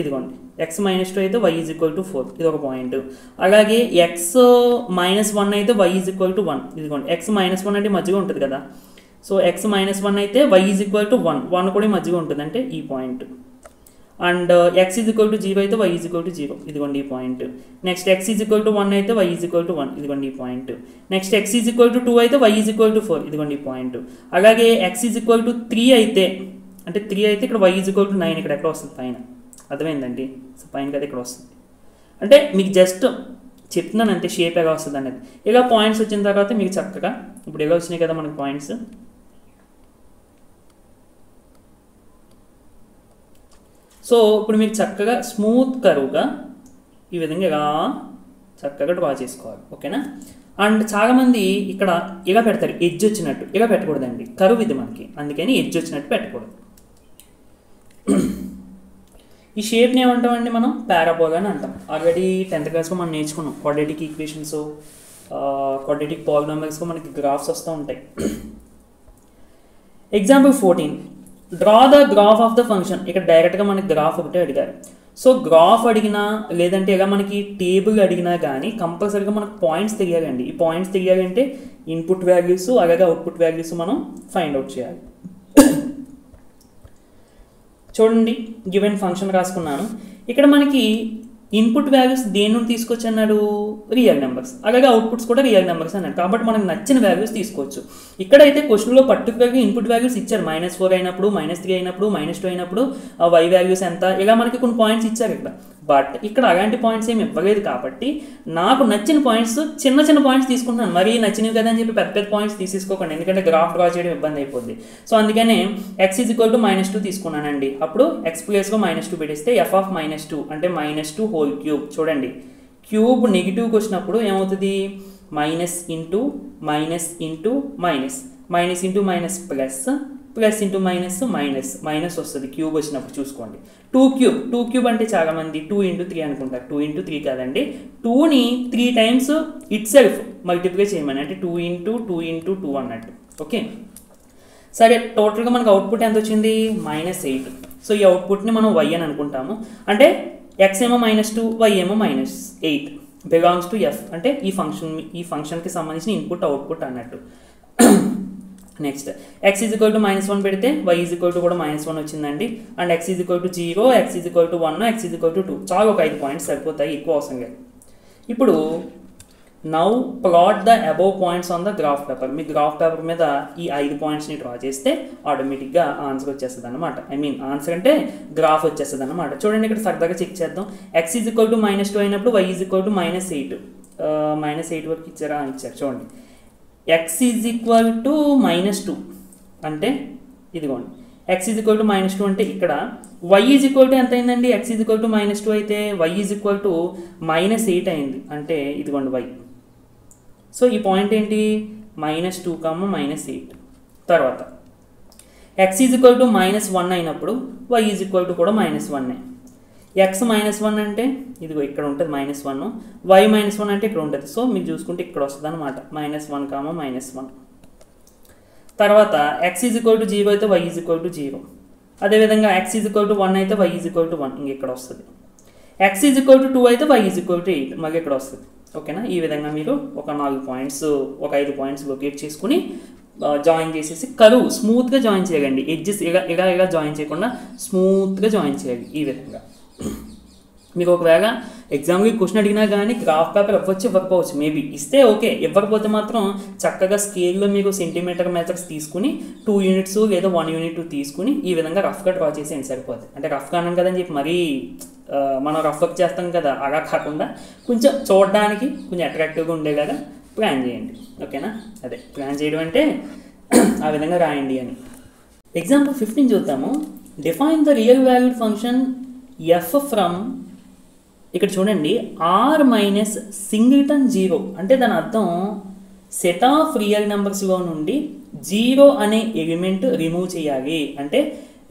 Speaker 1: ఇదిగోండి, x -2 అయితే y ఈజ్ ఈక్వల్ టు 4, ఇది ఒక పాయింట్. అలాగే x -1 అయితే y ఈజ్ ఈక్వల్ టు 1, ఇదిగోండి. x -1 అంటే మధ్యగా ఉంటుంది కదా, సో x -1 అయితే y ఈజ్ ఈక్వల్ టు 1 కూడా మధ్యగా ఉంటుంది, అంటే ఈ point. And x is equal to 0 అయితే y ఈజ్ ఈక్వల్ టు 0, ఇదిగోండి ఈ point. Next x is equal to 1 అయితే y ఈజ్ ఈక్వల్ టు 1, ఇదిగోండి ఈ point. Next x is equal to 2 అయితే y ఈజ్ ఈక్వల్ టు 4, ఇదిగోండి ఈ పాయింట్. అలాగే x ఈజ్ ఈక్వల్ టు 3 అయితే, అంటే 3 అయితే ఇక్కడ y ఈజ్ ఈక్వల్ టు 9 ఇక్కడ ఎక్కడ వస్తుంది పైన. అర్థమైందండి? సో పైన కదా ఇక్కడ వస్తుంది. అంటే మీకు జస్ట్ చెప్తున్నాను అంతే షేప్ ఎలా వస్తుంది అనేది. ఇలా పాయింట్స్ వచ్చిన తర్వాత మీకు చక్కగా ఇప్పుడు ఎలా వచ్చినాయి కదా మనకి పాయింట్స్, సో ఇప్పుడు మీకు చక్కగా స్మూత్ కరువుగా ఈ విధంగా ఇలా చక్కగా డ్రా చేసుకోవాలి. ఓకేనా. అండ్ చాలామంది ఇక్కడ ఇలా పెడతారు ఎడ్జ్ వచ్చినట్టు, ఇలా పెట్టకూడదండి, కరువు ఇది మనకి, అందుకని ఎడ్జ్ వచ్చినట్టు పెట్టకూడదు. ఈ షేప్ని ఏమంటామండి మనం పారాబోలా అని అంటాం. ఆల్రెడీ 10th క్లాస్లో మనం నేర్చుకున్నాం క్వాడ్రాటిక్ ఈక్వేషన్స్, క్వాడ్రాటిక్ పాలినామియల్స్లో మనకి గ్రాఫ్స్ వస్తూ ఉంటాయి. Example 14, draw the graph of the function. ఇక్కడ డైరెక్ట్గా మనకి గ్రాఫ్ ఒకటే అడిగారు. సో గ్రాఫ్ అడిగినా లేదంటే ఇలా మనకి టేబుల్ అడిగినా కానీ కంపల్సరీగా మనకు పాయింట్స్ తెలియాలండి. ఈ పాయింట్స్ తెలియాలంటే ఇన్పుట్ వాల్యూస్ అలాగే అవుట్పుట్ వాల్యూస్ మనం ఫైండ్ అవుట్ చేయాలి. చూడండి గివెన్ ఫంక్షన్ రాసుకున్నాను. ఇక్కడ మనకి ఇన్పుట్ వాల్యూస్ దేని నుండి తీసుకొచ్చి అన్నాడు, రియల్ నెంబర్స్, అలాగే అవుట్పుట్స్ కూడా రియల్ నెంబర్స్ అన్నాడు. కాబట్టి మనకు నచ్చిన వాల్యూస్ తీసుకోవచ్చు. ఇక్కడైతే క్వశ్చన్లో పర్టికులర్గా ఇన్పుట్ వాల్యూస్ ఇచ్చారు. -4 అయినప్పుడు, -3 అయినప్పుడు, -2 అయినప్పుడు y వాల్యూస్ ఎంత, ఇలా మనకి కొన్ని పాయింట్స్ ఇచ్చారు ఇక్కడ. బట్ ఇక్కడ అలాంటి పాయింట్స్ ఏమి ఇవ్వలేదు కాబట్టి నాకు నచ్చిన పాయింట్స్ చిన్న చిన్న పాయింట్స్ తీసుకుంటున్నాను. మరీ నచ్చినవి కదా అని చెప్పి పెద్ద పెద్ద పాయింట్స్ తీసుకోకండి, ఎందుకంటే గ్రాఫ్ డ్రా చేయడం ఇబ్బంది అయిపోద్ది. సో అందుకనే x = -2 తీసుకున్నానండి. అప్పుడు x ప్లేస్లో -2 పెట్టేస్తే f of -2 అంటే -2 హోల్ క్యూబ్. చూడండి క్యూబ్ నెగిటివ్కి వచ్చినప్పుడు ఏమవుతుంది, minus into minus into minus, minus into minus plus, plus into minus minus, minus వస్తుంది క్యూబ్ వచ్చినప్పుడు. చూసుకోండి 2 క్యూబ్ అంటే చాలామంది 2 × 3 అనుకుంటారు. 2 × 3 కాదండి, 2ని 3 times ఇట్ సెల్ఫ్ మల్టిప్లై చేయమని, అంటే 2 × 2 అన్నట్టు. ఓకే సరే, టోటల్గా మనకు అవుట్పుట్ ఎంత వచ్చింది, -8. సో ఈ అవుట్పుట్ని మనం y అని అనుకుంటాము. అంటే x ఏమో -2, y ఏమో -8 బిలాంగ్స్ టు f, అంటే ఈ ఫంక్షన్కి సంబంధించిన ఇన్పుట్ అవుట్పుట్ అన్నట్టు. నెక్స్ట్ x -1 పెడితే y కూడా -1 వచ్చిందండి. And x 0, x 1, x 2. చాలా ఒక 5 పాయింట్స్ సరిపోతాయి, ఎక్కువ అవసరం లేదు. ఇప్పుడు now plot the above points on the graph paper. Me graph paper మీద ఈ 5 పాయింట్స్ని డ్రా చేస్తే ఆటోమేటిక్గా ఆన్సర్ వచ్చేస్తుంది అనమాట. ఆన్సర్ అంటే గ్రాఫ్ వచ్చేస్తుంది అనమాట. చూడండి ఇక్కడ సరదాగా చెక్ చేద్దాం. x -2 అయినప్పుడు y -8. -8 వరకు ఇచ్చారు. చూడండి x -2 అంటే ఇదిగోండి, x -2 అంటే ఇక్కడ y ఎంత అయిందండి, x -2 అయితే y -8 అయింది, అంటే ఇదిగోండి y. సో ఈ పాయింట్ ఏంటి, -2, -8. తర్వాత x -1 అయినప్పుడు y కూడా -1. x -1 అంటే ఇదిగో ఇక్కడ ఉంటుంది -1, y -1 అంటే ఇక్కడ ఉంటుంది. సో మీరు చూసుకుంటే ఇక్కడ వస్తుంది అనమాట, -1, -1. తర్వాత x 0 అయితే y 0. అదేవిధంగా x 1 అయితే y 1, ఇంక ఇక్కడ వస్తుంది. x 2 అయితే y 8, మళ్ళీ ఇక్కడ వస్తుంది. ఓకేనా. ఈ విధంగా మీరు ఒక 4 పాయింట్స్, ఒక 5 పాయింట్స్ లొకేట్ చేసుకుని జాయిన్ చేసేసి కరువు స్మూత్గా జాయిన్ చేయండి. ఎడ్జెస్ ఇలా జాయిన్ చేయకుండా స్మూత్గా జాయిన్ చేయాలి. ఈ విధంగా మీకు ఒకవేళ ఎగ్జామ్కి క్వశ్చన్ అడిగినా కానీ గ్రాఫ్ పేపర్ ఇవ్వచ్చు, ఇవ్వకపోవచ్చు. మేబీ ఇస్తే ఓకే, ఇవ్వకపోతే మాత్రం చక్కగా స్కేల్లో మీకు సెంటీమీటర్ మెజర్స్ తీసుకుని 2 యూనిట్స్ లేదా 1 యూనిట్ తీసుకుని ఈ విధంగా రఫ్గా డ్రా చేసేయండి, సరిపోతుంది. అంటే రఫ్గా అన్నాం కదని చెప్పి మరీ మనం రఫ్ వర్క్ చేస్తాం కదా, అలా కాకుండా కొంచెం చూడడానికి కొంచెం అట్రాక్టివ్గా ఉండేలాగా ప్లాన్ చేయండి. ఓకేనా. అదే ప్లాన్ చేయడం అంటే ఆ విధంగా రాయండి అని. ఎగ్జాంపుల్ 15 చూద్దాము. Define the real valued function f from, ఇక్కడ చూడండి r -0. అంటే దాని అర్థం సెట్ ఆఫ్ రియల్ నెంబర్స్లో నుండి 0 అనే ఎలిమెంట్ రిమూవ్ చేయాలి. అంటే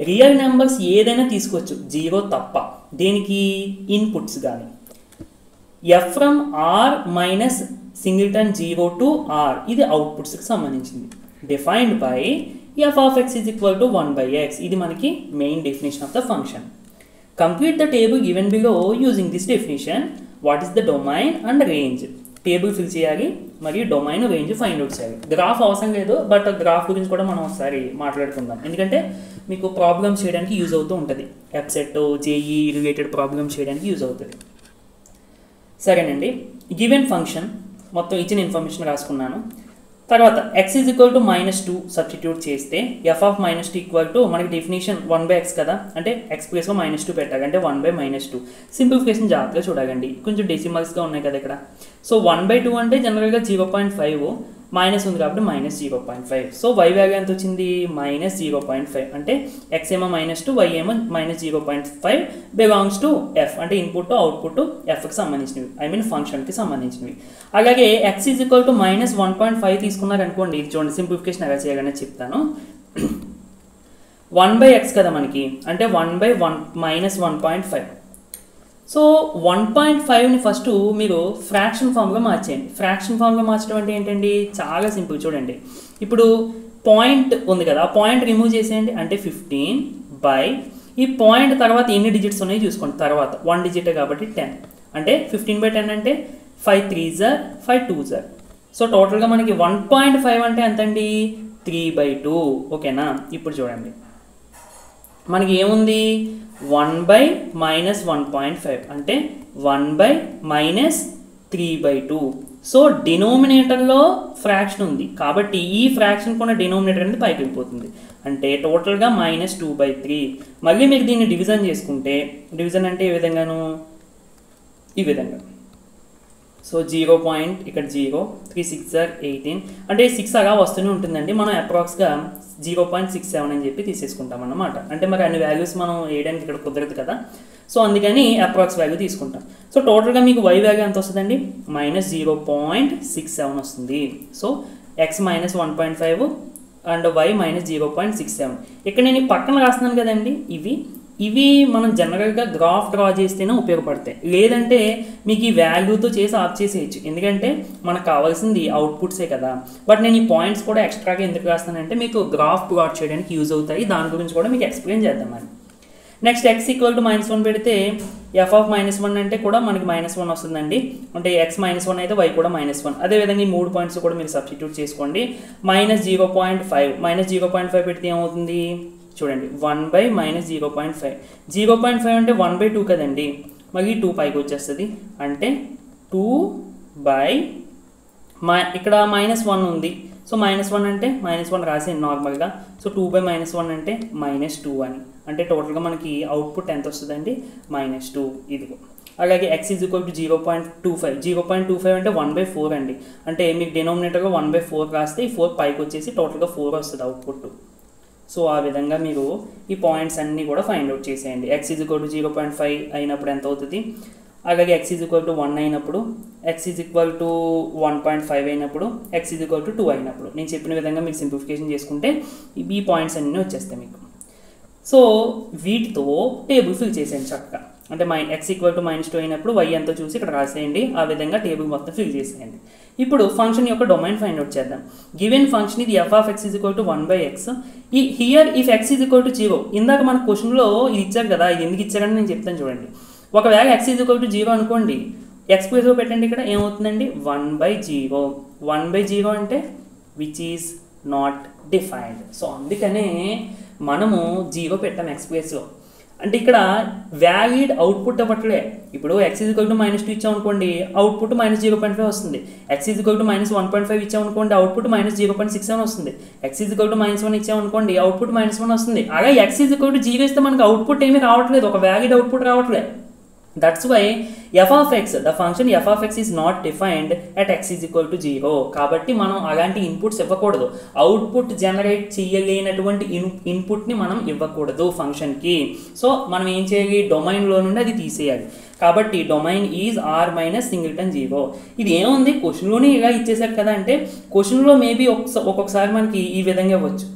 Speaker 1: రియల్ నెంబర్స్ ఏదైనా తీసుకోవచ్చు, 0 తప్ప. దేనికి, ఇన్పుట్స్ కానీ. f from r -0 to r, ఇది అవుట్పుట్స్కి సంబంధించింది. Defined by f of x = 1/x. ఇది మనకి main definition of the function. Complete the table given below using this definition. What is the domain and range? Table fill చేయాలి మరియు domain, range find out చేయాలి. Graph అవసరం లేదు, but graph గురించి కూడా మనం ఒకసారి మాట్లాడుకుందాం, ఎందుకంటే మీకు ప్రాబ్లమ్స్ చేయడానికి యూజ్ అవుతూ ఉంటుంది. ఎఫ్సెట్, జేఈ రిలేటెడ్ ప్రాబ్లమ్స్ చేయడానికి యూజ్ అవుతుంది. సరేనండి, గివెన్ ఫంక్షన్ మొత్తం ఇచ్చిన ఇన్ఫర్మేషన్ రాసుకున్నాను. తర్వాత x is equal to -2 substitute చేస్తే f ఆఫ్ -2 ఈక్వల్ టు మనకి డెఫినేషన్ 1/x కదా, అంటే x ప్లేస్లో -2 పెట్టాలి, అంటే 1/-2. సింప్లిఫికేషన్ జాగ్రత్తగా చూడగండి, కొంచెం డెసిమల్స్గా ఉన్నాయి కదా ఇక్కడ. సో 1/2 అంటే జనరల్గా 0.5, మైనస్ ఉంది కాబట్టి -0.5. సో y వాల్యూ ఎంత వచ్చింది, -0.5. అంటే x ఏమో -2, y ఏమో -0.5 బిలాంగ్స్ టు f, అంటే ఇన్పుట్ అవుట్పుట్ fకి సంబంధించినవి, ఐ మీన్ ఫంక్షన్కి సంబంధించినవి. అలాగే x ఈజ్ ఈక్వల్ టు -1.5 తీసుకున్నారు అనుకోండి, ఇది చూడండి సింప్లిఫికేషన్ ఎలా చేయాలని చెప్తాను. 1/x కదా మనకి, అంటే 1/1 -1.5. సో 1.5ని ఫస్ట్ మీరు ఫ్రాక్షన్ ఫామ్గా మార్చేయండి. ఫ్రాక్షన్ ఫామ్గా మార్చడం అంటే ఏంటండి, చాలా సింపుల్. చూడండి, ఇప్పుడు పాయింట్ ఉంది కదా, ఆ పాయింట్ రిమూవ్ చేసేయండి, అంటే 15 ఈ పాయింట్ తర్వాత ఎన్ని డిజిట్స్ ఉన్నాయో చూసుకోండి. తర్వాత 1 డిజిట్ కాబట్టి 10, అంటే 15/10 అంటే 5 3s 5 2s. సో టోటల్గా మనకి 1.5 అంటే ఎంతండి, 3/2. ఓకేనా, ఇప్పుడు చూడండి మనకి ఏముంది, 1/-1.5 అంటే 1/-3/2. సో డినోమినేటర్లో ఫ్రాక్షన్ ఉంది కాబట్టి ఈ ఫ్రాక్షన్ కూడా డినోమినేటర్ అనేది పైకి వెళ్ళిపోతుంది, అంటే టోటల్గా -2/3. మళ్ళీ మీరు దీన్ని డివిజన్ చేసుకుంటే, డివిజన్ అంటే ఏ విధంగాను, ఈ విధంగా. సో 0 పాయింట్ ఇక్కడ 0, 3 6 18, అంటే 6 అలా వస్తూనే ఉంటుందండి. మనం అప్రాక్స్గా 0.67 అని చెప్పి తీసేసుకుంటాం అన్నమాట. అంటే మరి అన్ని వాల్యూస్ మనం వేయడానికి ఇక్కడ కుదరదు కదా, సో అందుకని అప్రాక్స్ వాల్యూ తీసుకుంటాం. సో టోటల్గా మీకు y వాల్యూ ఎంత వస్తుందండి, -0.67 వస్తుంది. So x -1.5 and y -0.67. ఇక్కడ నేను పక్కన రాస్తున్నాను కదండి, ఇవి మనం జనరల్గా గ్రాఫ్ డ్రా చేస్తేనే ఉపయోగపడతాయి, లేదంటే మీకు ఈ వాల్యూతో చేసి ఆఫ్ చేసేయచ్చు, ఎందుకంటే మనకు కావాల్సింది అవుట్పుట్సే కదా. బట్ నేను ఈ పాయింట్స్ కూడా ఎక్స్ట్రాగా ఎందుకు రాస్తానంటే మీకు గ్రాఫ్ ప్లాట్ చేయడానికి యూజ్ అవుతాయి, దాని గురించి కూడా మీకు ఎక్స్ప్లెయిన్ చేద్దామని. నెక్స్ట్ x ఈక్వల్ టు -1 పెడితే f ఆఫ్ -1 అంటే కూడా మనకి -1 వస్తుందండి, అంటే x -1 అయితే y కూడా -1. అదేవిధంగా ఈ 3 పాయింట్స్ కూడా మీరు సబ్స్టిట్యూట్ చేసుకోండి. -0.5 పెడితే ఏమవుతుంది చూడండి, 1/-0.5. 0.5 అంటే 1/2 కదండి, మళ్ళీ 2 పైకి వచ్చేస్తుంది, అంటే 2/, ఇక్కడ -1 ఉంది, సో -1 అంటే -1 రాసేయండి నార్మల్గా. సో 2/-1 అంటే -2 అని, అంటే టోటల్గా మనకి అవుట్పుట్ ఎంత వస్తుందండి, -2. ఇదిగో. అలాగే x ఈజ్ ఈక్వల్ టు 0.25. 0.25 అంటే 1/4 అండి, అంటే మీకు డినోమినేటర్గా 1/4 రాస్తే ఈ 4 పైకి వచ్చేసి టోటల్గా 4 వస్తుంది అవుట్పుట్. సో ఆ విధంగా మీరు ఈ పాయింట్స్ అన్నీ కూడా ఫైండ్ అవుట్ చేసేయండి. x ఈజ్ ఈక్వల్ టు 0.5 అయినప్పుడు ఎంత అవుతుంది, అలాగే x ఈజ్ ఈక్వల్ టు 1 అయినప్పుడు, x ఈజ్ ఈక్వల్ టు 1.5 అయినప్పుడు, x ఈజ్ ఈక్వల్ టు 2 అయినప్పుడు. నేను చెప్పిన విధంగా మీకు సింప్లిఫికేషన్ చేసుకుంటే ఈ పాయింట్స్ అన్నీ వచ్చేస్తాయి మీకు. సో వీటితో టేబుల్ ఫిల్ చేసేయండి చక్కగా, అంటే x ఈక్వల్ టు -2 అయినప్పుడు y ఎంతో చూసి ఇక్కడ రాసేయండి, ఆ విధంగా టేబుల్ మొత్తం ఫిల్ చేసేయండి. ఇప్పుడు ఫంక్షన్ యొక్క డొమైన్ ఫైండ్ అవుట్ చేద్దాం. గివెన్ ఫంక్షన్ ఇది f of x is equal to 1/x. Here if x is equal to 0, ఇందాక మన క్వశ్చన్లో ఇది ఇచ్చారు కదా, ఇది ఎందుకు ఇచ్చారని నేను చెప్తాను చూడండి. ఒకవేళ x ఈజ్ ఈక్వల్ టు 0 అనుకోండి, x ప్లేస్లో పెట్టండి, ఇక్కడ ఏమవుతుందండి 1/0. 1/0 అంటే which is not defined. So అందుకనే మనము 0 పెట్టాం x ప్లేస్లో, అంటే ఇక్కడ వ్యాలిడ్ అవుట్పుట్ అవ్వట్లే. ఇప్పుడు x ఈజ్ ఈక్వల్ టు -2 ఇచ్చామనుకోండి, అవుట్పుట్ -0.5 వస్తుంది. x ఈజ్ ఈక్వల్ టు -1.5 ఇచ్చామనుకోండి, అవుట్పుట్ -0.67 వస్తుంది. x ఈజ్ ఈక్వల్ టు -1 ఇచ్చామనుకోండి, అవుట్పుట్ -1 వస్తుంది. అలాగే x ఈజ్ ఈక్వల్ టు 0 ఇస్తే మనకు అవుట్పుట్ ఏమీ రావట్లేదు, ఒక వ్యాలిడ్ అవుట్పుట్ రావట్లేదు. That's why f of x, the function f of x is not defined at x is equal to 0. కాబట్టి మనం అలాంటి ఇన్పుట్స్ ఇవ్వకూడదు, అవుట్పుట్ జనరేట్ చేయలేనటువంటి ఇన్పుట్ని మనం ఇవ్వకూడదు ఫంక్షన్కి. సో మనం ఏం చేయాలి, డొమైన్లో నుండి అది తీసేయాలి. కాబట్టి డొమైన్ ఈజ్ r-0. ఇది ఏముంది, క్వశ్చన్లోనే ఇలా ఇచ్చేసారు కదా, అంటే క్వశ్చన్లో మేబీ ఒక్కొక్కసారి మనకి ఈ విధంగా ఇవ్వచ్చు,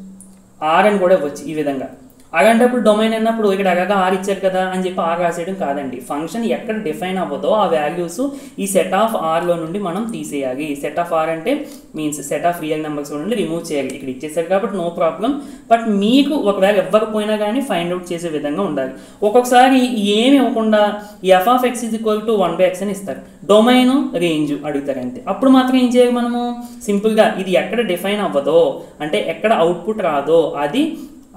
Speaker 1: r అని కూడా ఇవ్వచ్చు ఈ విధంగా. అలాంటప్పుడు డొమైన్ అన్నప్పుడు ఇక్కడ అలాగా ఆర్ ఇచ్చారు కదా అని చెప్పి ఆర్ రాసేయడం కాదండి. ఫంక్షన్ ఎక్కడ డిఫైన్ అవ్వదో ఆ వాల్యూస్ ఈ సెట్ ఆఫ్ ఆర్లో నుండి మనం తీసేయాలి. సెట్ ఆఫ్ ఆర్ అంటే means set of real numbers నుండి రిమూవ్ చేయాలి. ఇక్కడ ఇచ్చేసారు కాబట్టి నో ప్రాబ్లం, బట్ మీకు ఒకవేళ ఇవ్వకపోయినా కానీ ఫైండ్ అవుట్ చేసే విధంగా ఉండాలి. ఒక్కొక్కసారి ఏమి ఇవ్వకుండా F of x is equal to 1/x అని ఇస్తారు, డొమైన్ రేంజ్ అడుగుతారు అంతే. అప్పుడు మాత్రం ఏం చేయాలి మనము, సింపుల్గా ఇది ఎక్కడ డిఫైన్ అవ్వదో అంటే ఎక్కడ అవుట్పుట్ రాదో అది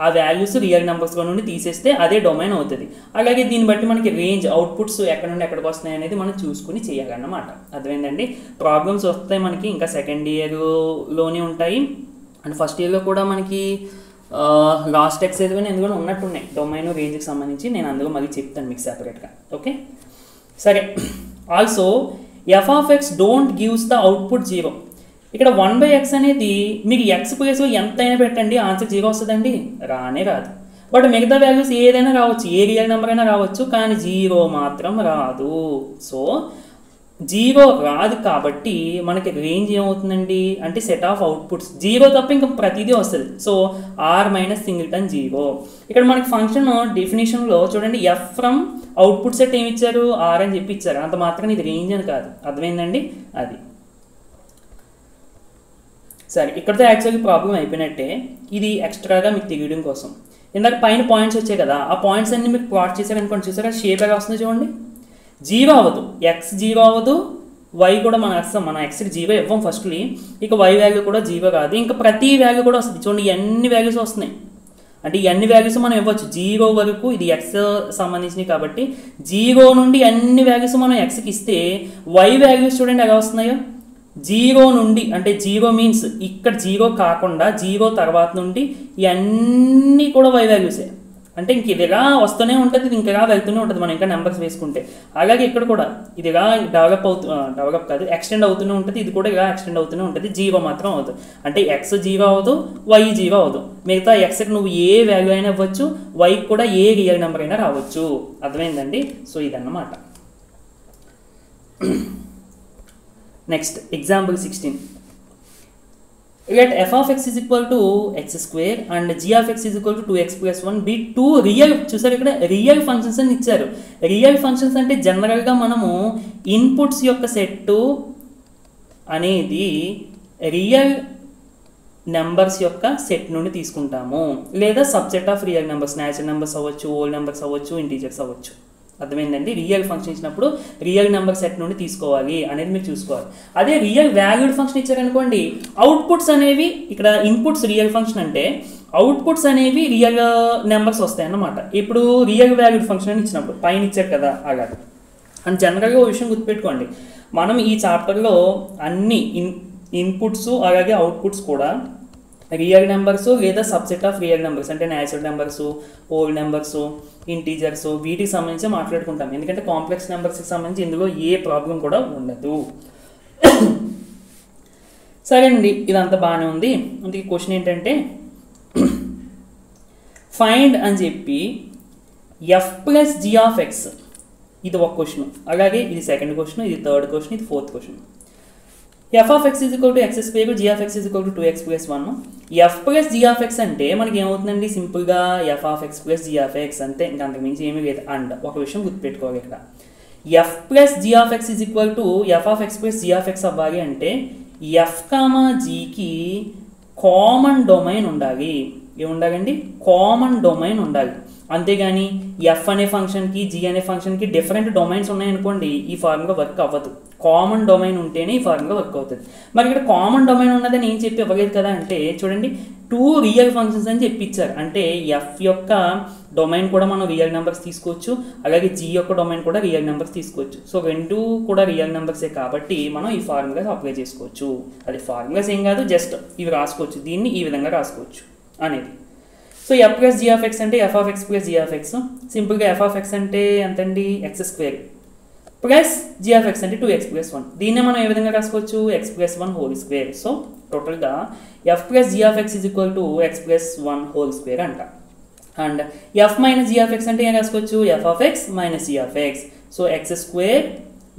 Speaker 1: ఆ వాల్యూస్ రియల్ నెంబర్స్లో నుండి తీసేస్తే అదే డొమైన్ అవుతుంది. అలాగే దీన్ని బట్టి మనకి రేంజ్ అవుట్పుట్స్ ఎక్కడ నుండి ఎక్కడికి వస్తున్నాయి అనేది మనం చూసుకుని చేయాలన్నమాట. అర్థమైందండి. ప్రాబ్లమ్స్ వస్తాయి మనకి ఇంకా సెకండ్ ఇయర్లోనే ఉంటాయి అండ్ ఫస్ట్ ఇయర్లో కూడా మనకి లాస్ట్ ఎక్సైజ్ కానీ ఎందుకంటే ఉన్నట్టున్నాయి డొమైన్ రేంజ్కి సంబంధించి. నేను అందులో మళ్ళీ చెప్తాను మీకు సెపరేట్గా. ఓకే సరే. Also F of X don't gives the output 0. ఇక్కడ 1/x అనేది మీకు ఎక్స్ ప్లేస్లో ఎంతైనా పెట్టండి ఆన్సర్ 0 వస్తుందండి, రానే రాదు. బట్ మిగతా వాల్యూస్ ఏదైనా రావచ్చు, ఏ రియల్ నెంబర్ అయినా రావచ్చు, కానీ 0 మాత్రం రాదు. సో 0 రాదు కాబట్టి మనకి రేంజ్ ఏమవుతుందండి అంటే సెట్ ఆఫ్ అవుట్పుట్స్ 0 తప్ప ఇంకా ప్రతిదీ వస్తుంది. So R minus singleton 0. ఇక్కడ మనకి ఫంక్షన్ డెఫినేషన్లో చూడండి ఎఫ్ ఫ్రమ్ అవుట్పుట్ సెట్ ఏమి ఇచ్చారు, ఆర్ అని చెప్పి ఇచ్చారు. అంత మాత్రం ఇది రేంజ్ అని కాదు. అర్థమైందండి. అది సరే. ఇక్కడతో యాక్చువల్గా ప్రాబ్లం అయిపోయినట్టే. ఇది ఎక్స్ట్రాగా మీకు తెలియడం కోసం ఇందాక పైన పాయింట్స్ వచ్చాయి కదా, ఆ పాయింట్స్ అన్ని మీకు ప్లాట్ చేశారనుకోండి, చూసారా షేప్ ఎలా వస్తుంది చూడండి. 0 అవ్వదు, ఎక్స్ 0 అవ్వదు, వై కూడా మన ఎక్స్కి 0 ఇవ్వం ఫస్ట్లీ. ఇక వై వాల్యూ కూడా 0 కాదు, ఇంకా ప్రతి వాల్యూ కూడా వస్తుంది చూడండి. ఎన్ని వాల్యూస్ వస్తున్నాయి అంటే ఎన్ని వాల్యూస్ మనం ఇవ్వచ్చు 0 వరకు. ఇది ఎక్స్ సంబంధించినవి కాబట్టి 0 నుండి అన్ని వాల్యూస్ మనం ఎక్స్కి ఇస్తే వై వాల్యూస్ చూడండి ఎలా వస్తున్నాయో. 0 నుండి అంటే 0 మీన్స్ ఇక్కడ 0 కాకుండా 0 తర్వాత నుండి ఇవన్నీ కూడా వై వాల్యూసే. అంటే ఇంక ఇదిగా వస్తూనే ఉంటుంది, ఇది ఇంకా వెళ్తూనే ఉంటుంది మనం ఇంకా నెంబర్స్ వేసుకుంటే. అలాగే ఇక్కడ కూడా ఇదిగా డెవలప్ కాదు ఎక్స్టెండ్ అవుతూనే ఉంటుంది, ఇది కూడా ఇలా ఎక్స్టెండ్ అవుతూనే ఉంటుంది. 0 మాత్రం అవుతుంది అంటే ఎక్స్ 0 అవ్వదు, వై 0 అవ్వదు. మిగతా ఎక్స్కి నువ్వు ఏ వాల్యూ అయినా ఇవ్వచ్చు, వైకి కూడా ఏ రియల్ నెంబర్ అయినా రావచ్చు. అర్థమైందండి. సో ఇదన్నమాట. Next example 16. Let f of x is equal to x square and g of x is equal to 2x plus 1 be two real. చూసారు ఇక్కడ రియల్ ఫంక్షన్స్ అని ఇచ్చారు. రియల్ ఫంక్షన్స్ అంటే జనరల్గా మనము ఇన్పుట్స్ యొక్క సెట్ అనేది రియల్ నెంబర్స్ యొక్క సెట్ నుండి తీసుకుంటాము, లేదా subset of real numbers, natural numbers అవ్వచ్చు, హోల్ నెంబర్స్ అవ్వచ్చు, ఇంటీజర్స్ అవ్వచ్చు. అర్థమైందండి. రియల్ ఫంక్షన్ ఇచ్చినప్పుడు రియల్ నెంబర్ సెట్ నుండి తీసుకోవాలి అనేది మీరు చూసుకోవాలి. అదే రియల్ వాల్యూడ్ ఫంక్షన్ ఇచ్చారనుకోండి, అవుట్పుట్స్ అనేవి ఇక్కడ ఇన్పుట్స్ రియల్ ఫంక్షన్ అంటే అవుట్పుట్స్ అనేవి రియల్ నెంబర్స్ వస్తాయి అన్నమాట. ఇప్పుడు రియల్ వాల్యూడ్ ఫంక్షన్ అని ఇచ్చినప్పుడు పైన ఇచ్చారు కదా అలాగే. అండ్ జనరల్గా ఒక విషయం గుర్తుపెట్టుకోండి, మనం ఈ చాప్టర్లో అన్ని ఇన్పుట్స్ అలాగే అవుట్పుట్స్ కూడా రియల్ నెంబర్స్ లేదా సబ్సెట్ ఆఫ్ రియల్ నెంబర్స్ అంటే natural numbers, whole numbers, integers వీటికి సంబంధించి మాట్లాడుకుంటాం. ఎందుకంటే కాంప్లెక్స్ నెంబర్స్కి సంబంధించి ఇందులో ఏ ప్రాబ్లం కూడా ఉండదు. సరే అండి, ఇదంతా బాగానే ఉంది. అందుకే క్వశ్చన్ ఏంటంటే ఫైండ్ అని చెప్పి f plus g of x, ఇది ఒక క్వశ్చన్. అలాగే ఇది సెకండ్ క్వశ్చన్, ఇది థర్డ్ క్వశ్చన్, ఇది fourth question. F of x is equal to x square, g of x is equal to 2x plus 1. F plus g of x అంటే మనకి ఏమవుతుందండి, సింపుల్గా f of x plus g of x అంతే, ఇంకా అంతకుమించి ఏమీ లేదు. అండ్ ఒక విషయం గుర్తుపెట్టుకోవాలి, ఇక్కడ f plus g of x is equal to f of x plus g of x అవ్వాలి అంటే ఎఫ్ కామా జీకి కామన్ డొమైన్ ఉండాలి. ఏముండాలండి, కామన్ డొమైన్ ఉండాలి. అంతేగాని ఎఫ్ అనే ఫంక్షన్కి జీ అనే ఫంక్షన్కి డిఫరెంట్ డొమైన్స్ ఉన్నాయనుకోండి, ఈ ఫార్ములా వర్క్ అవ్వదు. కామన్ డొమైన్ ఉంటేనే ఈ ఫార్ములా వర్క్ అవుతుంది. మరి ఇక్కడ కామన్ డొమైన్ ఉన్నదని ఏం చెప్పి ఇవ్వలేదు కదా అంటే చూడండి, 2 రియల్ ఫంక్షన్స్ అని చెప్పించారు. అంటే ఎఫ్ యొక్క డొమైన్ కూడా మనం రియల్ నెంబర్స్ తీసుకోవచ్చు, అలాగే జీ యొక్క డొమైన్ కూడా రియల్ నెంబర్స్ తీసుకోవచ్చు. సో రెండు కూడా రియల్ నెంబర్సే కాబట్టి మనం ఈ ఫార్ములాస్ అప్లై చేసుకోవచ్చు. అది ఫార్ములాస్ ఏం కాదు, జస్ట్ ఇవి రాసుకోవచ్చు, దీన్ని ఈ విధంగా రాసుకోవచ్చు అనేది. So f plus g of x అంటే f of x plus g of x. సింపుల్గా ఎఫ్ ఆఫ్ ఎక్స్ అంటే ఎంతండి, x square plus g of x అంటే 2x plus 1. దీన్నే మనం ఏ విధంగా రాసుకోవచ్చు, x plus 1 whole square. So టోటల్గా f plus g of x is equal to x plus 1 whole square అంట. And f minus g of x అంటే ఏం రాసుకోవచ్చు, F of x minus g of x. So x square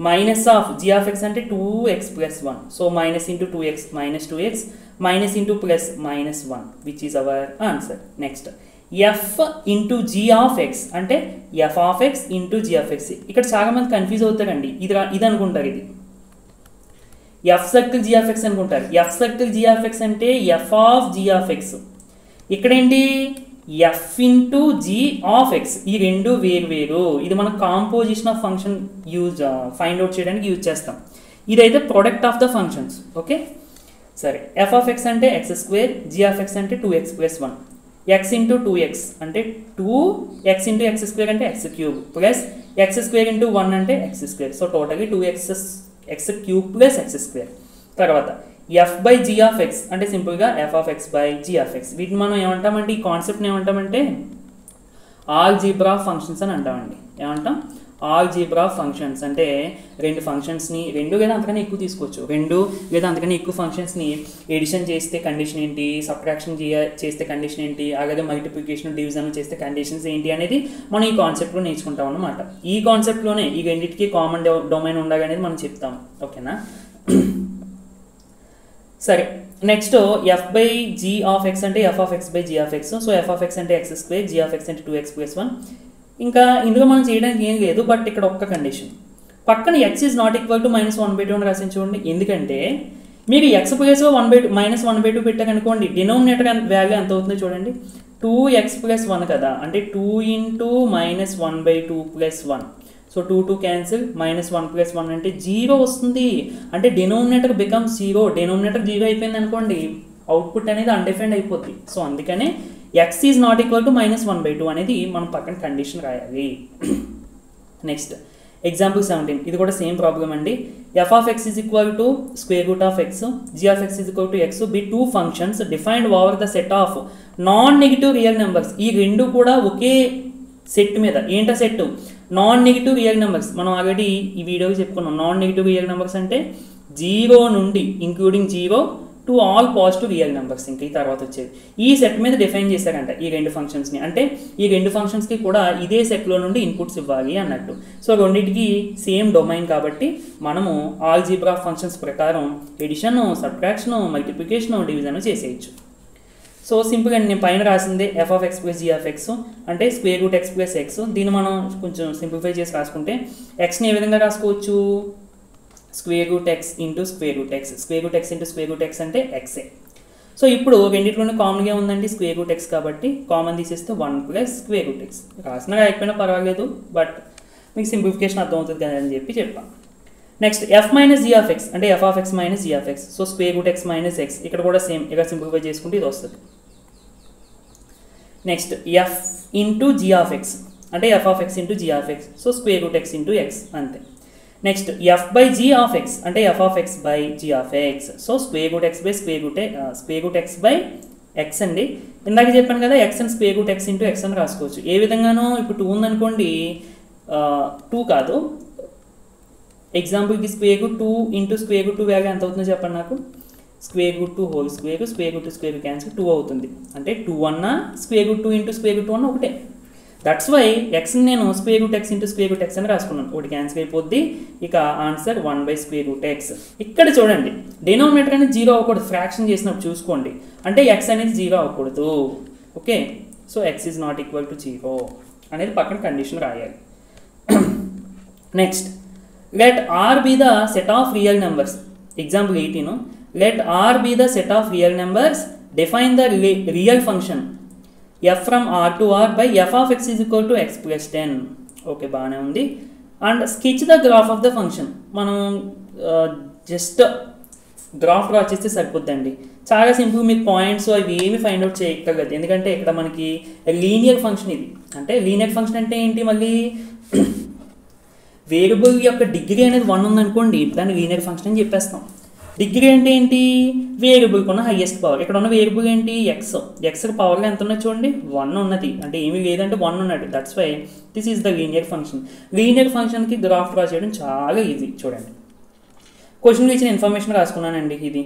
Speaker 1: minus of g of x అంటే 2x plus 1. So minus into 2x minus 2x minus into plus minus 1 which is our answer. Next f into g of x అంటే f of x into g of x. ఇక్కడ చాలా మంది confuse అవుతారండి, ఇది అనుకుంటారు, ఇది f circle g of x అనుకుంటారు. F circle g of x అంటే f of g of x. ఇక్కడేంటి f into g of x, ఈ రెండు వేరు. ఇది మనం composition of function find out చేయడానికి యూజ్ చేస్తాం. ఇదైతే product of the functions. Okay సరే, ఎఫ్ ఆఫ్ ఎక్స్ అంటే x square, g of x అంటే 2x plus 1. X into 2x అంటే 2x ఇంటూ ఎక్స్ స్క్వేర్ అంటే x cube plus x square into 1 అంటే x square. So టోటల్గా 2x x cube plus x square. తర్వాత F by g of x అంటే సింపుల్గా f of x by g of x. వీటిని మనం ఏమంటామంటే ఈ కాన్సెప్ట్ని ఏమంటామంటే ఆల్జీబ్రా ఫంక్షన్స్ అని అంటామండి. ఏమంటాం? Algebra functions. అంటే రెండు ఫంక్షన్స్ని, రెండు లేదా అంతకన్నా ఎక్కువ తీసుకోవచ్చు, రెండు లేదా అంతకన్నా ఎక్కువ ఫంక్షన్స్ని ఎడిషన్ చేస్తే కండిషన్ ఏంటి, సబ్ట్రాక్షన్ చేస్తే కండిషన్ ఏంటి, అలాగే మల్టిప్లికేషన్ డివిజన్ చేస్తే కండిషన్స్ ఏంటి అనేది మనం ఈ కాన్సెప్ట్లో నేర్చుకుంటాం అన్నమాట. ఈ కాన్సెప్ట్లోనే ఈ రెండింటికి కామన్ డొమైన్ ఉండాలి అనేది మనం చెప్తాం. ఓకేనా? సరే, next f by g of x అంటే f of x by g of x. So f of x అంటే x square, g of x అంటే 2x + 1. ఇంకా ఇందులో మనం చేయడానికి ఏం లేదు, బట్ ఇక్కడ ఒక్క కండిషన్, పక్కన X is not equal to -1/2 అని రాసి చూడండి. ఎందుకంటే మీరు ఎక్స్ ప్లేస్లో -1/2 పెట్టారనుకోండి, డినోమినేటర్ వాల్యూ ఎంత అవుతుందో చూడండి. 2x + 1 కదా, అంటే 2 × -1/2 + 1. సో 2 క్యాన్సిల్, -1 + 1 అంటే 0 వస్తుంది. అంటే డినోమినేటర్ బికమ్స్ 0. డినోమినేటర్ 0 అయిపోయింది అనుకోండి, అవుట్పుట్ అనేది అన్డిఫైన్డ్ అయిపోద్ది. సో అందుకనే x is not equal to -1/2 అనేది మనం పక్కన కండిషన్ రాయాలి. Next example 17. ఇది కూడా సేమ్ ప్రాబ్లం అండి. F of x is equal to square root of x, g of x is equal to x be 2 functions defined over the set of non negative real numbers. ఈ రెండు కూడా ఒకే సెట్ మీద. ఏంటో సెట్? Non negative real numbers. మనం already ఈ వీడియోకి చెప్పుకున్నాం. నాన్ నెగిటివ్ రియల్ నెంబర్స్ అంటే 0 నుండి including 0 to all positive real numbers. ఇంకా ఈ తర్వాత వచ్చేది ఈ సెట్ మీద డిఫైన్ చేశారంట ఈ రెండు ఫంక్షన్స్ని. అంటే ఈ రెండు ఫంక్షన్స్కి కూడా ఇదే సెట్లో నుండి ఇన్పుట్స్ ఇవ్వాలి అన్నట్టు. సో రెండింటికి సేమ్ డొమైన్ కాబట్టి మనము ఆల్జీబ్రా ఫంక్షన్స్ ప్రకారం ఎడిషన్, సబ్ట్రాక్షన్, మల్టిప్లికేషన్, డివిజన్ చేసేయచ్చు. సో సింపుల్గా నేను పైన రాసిందే f of x plus g of x అంటే square root x plus x. దీన్ని మనం కొంచెం సింప్లిఫై చేసి రాసుకుంటే ఎక్స్ని ఏ విధంగా రాసుకోవచ్చు? Square root x into square root X. Square root x into square root X అంటే ఎక్సే. సో ఇప్పుడు రెండింటిలోనే కామన్గా ఉందండి స్క్వేర్ రూట్ ఎక్స్ కాబట్టి కామన్ తీసేస్తే 1 + స్క్వేర్ రూట్ ఎక్స్. రాసినా రాయకపోయినా పర్వాలేదు, బట్ మీకు సింప్లిఫికేషన్ అర్థమవుతుంది కదా అని చెప్పి చెప్పాను. Next f minus g of x అంటే f of x minus g of x. So square root x minus x. ఇక్కడ కూడా సేమ్, ఇక సింప్లిఫై చేసుకుంటే ఇది వస్తుంది. Next f into g of x అంటే f of x into g of x. So square root x into x అంతే. Next f by g of x అంటే f of x by g of x. So square root X by square root X by X అండి. ఇందాక చెప్పాను కదా X and square root x into X అని రాసుకోవచ్చు. ఏ విధంగానో ఇప్పుడు 2 ఉందనుకోండి, 2 కాదు, ఎగ్జాంపుల్కి square root 2 into square root 2 value ఎంత అవుతుందో చెప్పండి నాకు. Square root 2 whole square, square root square cancel 2 అవుతుంది. అంటే 2 అన్నా square root 2 into square root 2 అన్న ఒకటే. దట్స్ వై ఎక్స్ని నేను square root x into square root X అని రాసుకున్నాను. ఒకటి క్యాన్సిల్ అయిపోద్ది. ఇక ఆన్సర్ 1/స్క్వేర్ రూట్ ఎక్స్. ఇక్కడ చూడండి డినోమినేటర్ అనేది 0 అవ్వకూడదు. ఫ్రాక్షన్ చేసినప్పుడు చూసుకోండి, అంటే ఎక్స్ అనేది 0 అవ్వకూడదు. Okay, so x is not equal to 0 అనేది పక్కన కండిషన్ రాయాలి. Next let R be the set of real numbers. Example 18. Let R be the set of real numbers. Define the real function f from R to R by f of x is equal to x plus 10. Okay, బాగానే ఉంది. And sketch the graph of the function. మనం just graph draw చేస్తే సరిపోద్దండి. చాలా simple. మీరు points అవి ఏమి find out చేయగలదు, ఎందుకంటే ఇక్కడ మనకి లీనియర్ ఫంక్షన్ ఇది. అంటే లీనియర్ ఫంక్షన్ అంటే ఏంటి? మళ్ళీ వేరియబుల్ యొక్క డిగ్రీ అనేది 1 ఉందనుకోండి, దాన్ని లీనియర్ ఫంక్షన్ అని చెప్పేస్తాం. డిగ్రీ అంటే ఏంటి? వేరియబుల్కి ఉన్న హైయెస్ట్ పవర్. ఇక్కడ ఉన్న వేరియబుల్ ఏంటి? ఎక్స్. ఎక్స్కి పవర్గా ఎంత ఉన్నది చూడండి, 1 ఉన్నది. అంటే ఏమీ లేదంటే 1 ఉన్నట్టు. That's why this is the linear function. Linear ఫంక్షన్కి గ్రాఫ్ డ్రా చేయడం చాలా ఈజీ. చూడండి, క్వశ్చన్లో ఇచ్చిన ఇన్ఫర్మేషన్ రాసుకున్నానండి ఇది.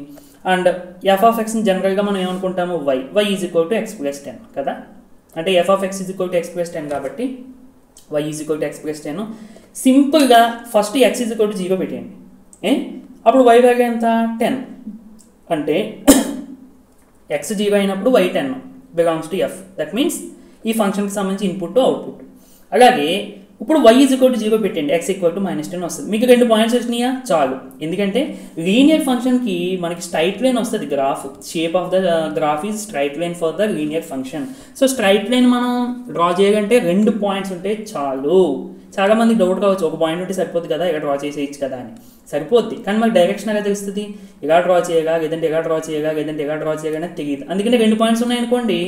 Speaker 1: అండ్ ఎఫ్ ఆఫ్ ఎక్స్ని జనరల్గా మనం ఏమనుకుంటాము? Y is equal to x plus 10 కదా. అంటే f of x is equal to x plus 10 కాబట్టి y is equal to x plus 10. సింపుల్గా first x is equal to 0 పెట్టేయండి. అప్పుడు y వాల్యూ ఎంత? 10. అంటే ఎక్స్ 0 అయినప్పుడు y 10 belongs to F. That means ఈ ఫంక్షన్కి సంబంధించి ఇన్పుట్ అవుట్పుట్. అలాగే ఇప్పుడు y ఈజ్ ఈక్వల్ టు 0 పెట్టండి, x ఈక్వల్ టు -10 వస్తుంది. మీకు 2 పాయింట్స్ వచ్చినాయా? చాలు. ఎందుకంటే లీనియర్ ఫంక్షన్కి మనకి స్ట్రైట్ లైన్ వస్తుంది. Graph shape of the graph is straight line for the linear function. So straight line మనం డ్రా చేయాలంటే 2 పాయింట్స్ ఉంటే చాలు. చాలామంది డౌట్ కావచ్చు, ఒక పాయింట్ ఉంటే సరిపోతుంది కదా, ఇక్కడ డ్రా చేసేయచ్చు కదా అని. సరిపోద్ది. కానీ మనకు డైరెక్షన్ ఎలా తెలుస్తుంది? ఇలా డ్రా చేయగా, లేదంటే ఇలా డ్రా చేయగా, లేదంటే ఇలా డ్రా చేయగా అనేది తెలియదు. అందుకని 2 పాయింట్స్ ఉన్నాయనుకోండి,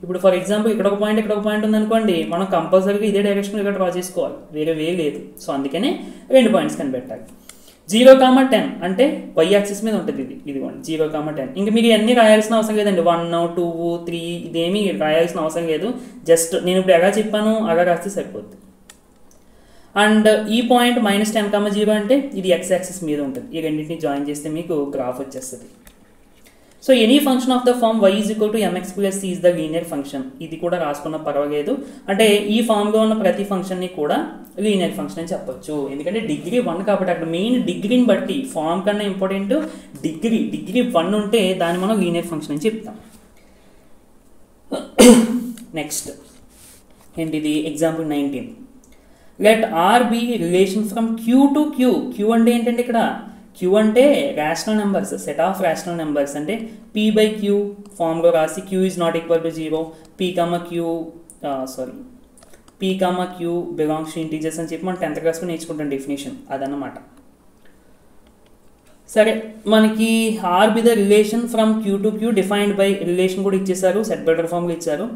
Speaker 1: ఇప్పుడు ఫర్ ఎగ్జాంపుల్ ఇక్కడ ఒక పాయింట్, ఇక్కడ ఒక పాయింట్ ఉందనుకోండి, మనం కంపల్సరీగా ఇదే డైరెక్షన్ ఇలా డ్రా చేసుకోవాలి, వేరే లేదు. సో అందుకనే 2 పాయింట్స్ కనిపెట్టాలి. 0,10 అంటే y యాక్సిస్ మీద ఉంటుంది. ఇదిగోండి 0,10. ఇంకా మీకు అన్నీ రాయాల్సిన అవసరం లేదండి. 1, 2, 3 ఇదేమీ రాయాల్సిన అవసరం లేదు. జస్ట్ నేను ఇప్పుడు ఎలా చెప్పాను అలా రాస్తే సరిపోద్ది. అండ్ ఈ పాయింట్ -10,0 అంటే ఇది x యాక్సిస్ మీద ఉంటుంది. ఈ రెండింటిని జాయిన్ చేస్తే మీకు గ్రాఫ్ వచ్చేస్తుంది. So any function of the form y = mx + c is the linear function. ఇది కూడా రాసుకున్న పర్వాలేదు. అంటే ఈ ఫామ్లో ఉన్న ప్రతి ఫంక్షన్ని కూడా లీనియర్ ఫంక్షన్ అని చెప్పొచ్చు. ఎందుకంటే డిగ్రీ 1 కాబట్టి అక్కడ మెయిన్ డిగ్రీని బట్టి ఫామ్ కన్నా ఇంపార్టెంట్ డిగ్రీ 1 ఉంటే దాన్ని మనం లీనియర్ ఫంక్షన్ అని చెప్తాం. నెక్స్ట్ ఏంటిది? Example 19. Let R be relation from Q to Q. Q అంటే ఏంటంటే ఇక్కడ Q అంటే rational numbers, set of rational numbers. అంటే P/Q ఫామ్లో రాసి Q is not equal to 0, P, Q belongs to integers అని చెప్పి మనం 10th క్లాస్లో నేర్చుకుంటాం డెఫినేషన్, అదన్నమాట. సరే, మనకి R be the relation from Q to Q defined by relation కూడా ఇచ్చేసారు, సెట్ బెటర్ ఫామ్లో ఇచ్చారు.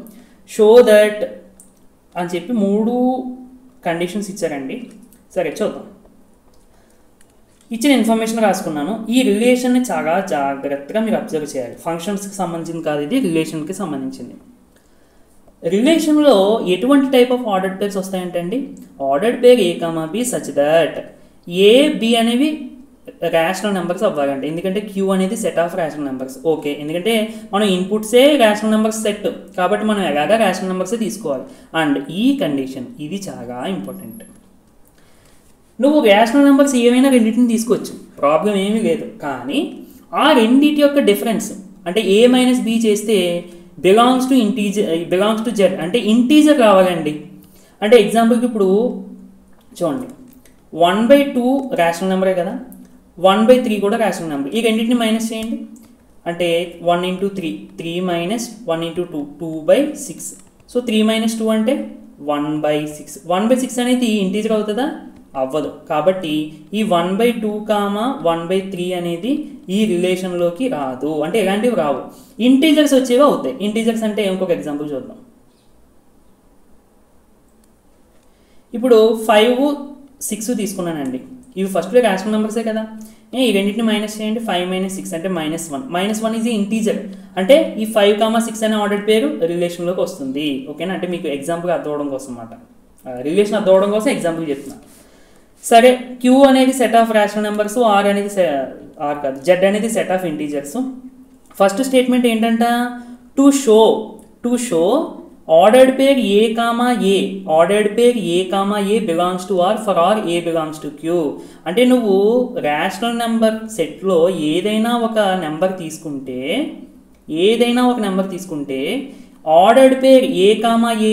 Speaker 1: షో దట్ అని చెప్పి 3 కండిషన్స్ ఇచ్చారండి. సరే చూద్దాం. ఇచ్చిన ఇన్ఫర్మేషన్ రాసుకున్నాను. ఈ రిలేషన్ని చాలా జాగ్రత్తగా మీరు అబ్జర్వ్ చేయాలి. ఫంక్షన్స్కి సంబంధించింది కాదు, ఇది రిలేషన్కి సంబంధించింది. రిలేషన్లో ఎటువంటి టైప్ ఆఫ్ ఆర్డర్డ్ పేర్స్ వస్తాయంటండి? Ordered pair A, B such that A, B అనేవి రేషనల్ నెంబర్స్ అవ్వాలండి. ఎందుకంటే Q అనేది set of rational numbers. Okay, ఎందుకంటే మనం ఇన్పుట్సే రేషనల్ నెంబర్స్ సెట్, కాబట్టి మనం ఎలాగా రేషనల్ నెంబర్సే తీసుకోవాలి. అండ్ ఈ కండిషన్ ఇది చాలా ఇంపార్టెంట్. నువ్వు రేషనల్ నెంబర్స్ ఏమైనా రెండింటిని తీసుకోవచ్చు, ప్రాబ్లం ఏమీ లేదు. కానీ ఆ రెండింటి యొక్క డిఫరెన్స్ అంటే A - B చేస్తే బిలాంగ్స్ టు Z అంటే ఇంటీజర్ రావాలండి. అంటే ఎగ్జాంపుల్కి ఇప్పుడు చూడండి, 1/2 రేషనల్ నెంబరే కదా, 1/3 కూడా రేషనల్ నెంబర్. ఈ రెండింటిని మైనస్ చేయండి. అంటే 1 × 3, 3 - 1 × 2, 2/6. సో 3 - 2 అంటే 1/6. 1/6 అనేది ఇంటీజర్ అవుతుందా? అవ్వదు. కాబట్టి ఈ 1/2, 1/3 అనేది ఈ రిలేషన్లోకి రాదు. అంటే ఎలాంటివి రావు, ఇంటీజర్స్ వచ్చేవి అవుతాయి. ఇంటీజర్స్ అంటే ఇంకొక ఎగ్జాంపుల్ చూద్దాం. ఇప్పుడు 5, 6 తీసుకున్నానండి. ఇవి ఫస్ట్లో రేషనల్ నెంబర్సే కదా. ఈ రెండింటిని మైనస్ చేయండి. 5 - 6 అంటే -1. -1 ఈజ్ ఇంటీజర్. అంటే ఈ 5, 6 అనే ఆర్డర్ పేరు రిలేషన్లోకి వస్తుంది. ఓకేనా? అంటే మీకు ఎగ్జాంపుల్ అర్థం అవడం కోసం అన్నమాట, రిలేషన్ అర్థం అవడం కోసం ఎగ్జాంపుల్ చెప్తున్నా. సరే, Q అనేది set of rational numbers, Z అనేది set of integers. First statement ఏంటంట? To show ordered pair A, belongs to R for R A belongs to Q. అంటే నువ్వు రేషనల్ నెంబర్ సెట్లో ఏదైనా ఒక నెంబర్ తీసుకుంటే ఆర్డర్డ్ పేర్ A,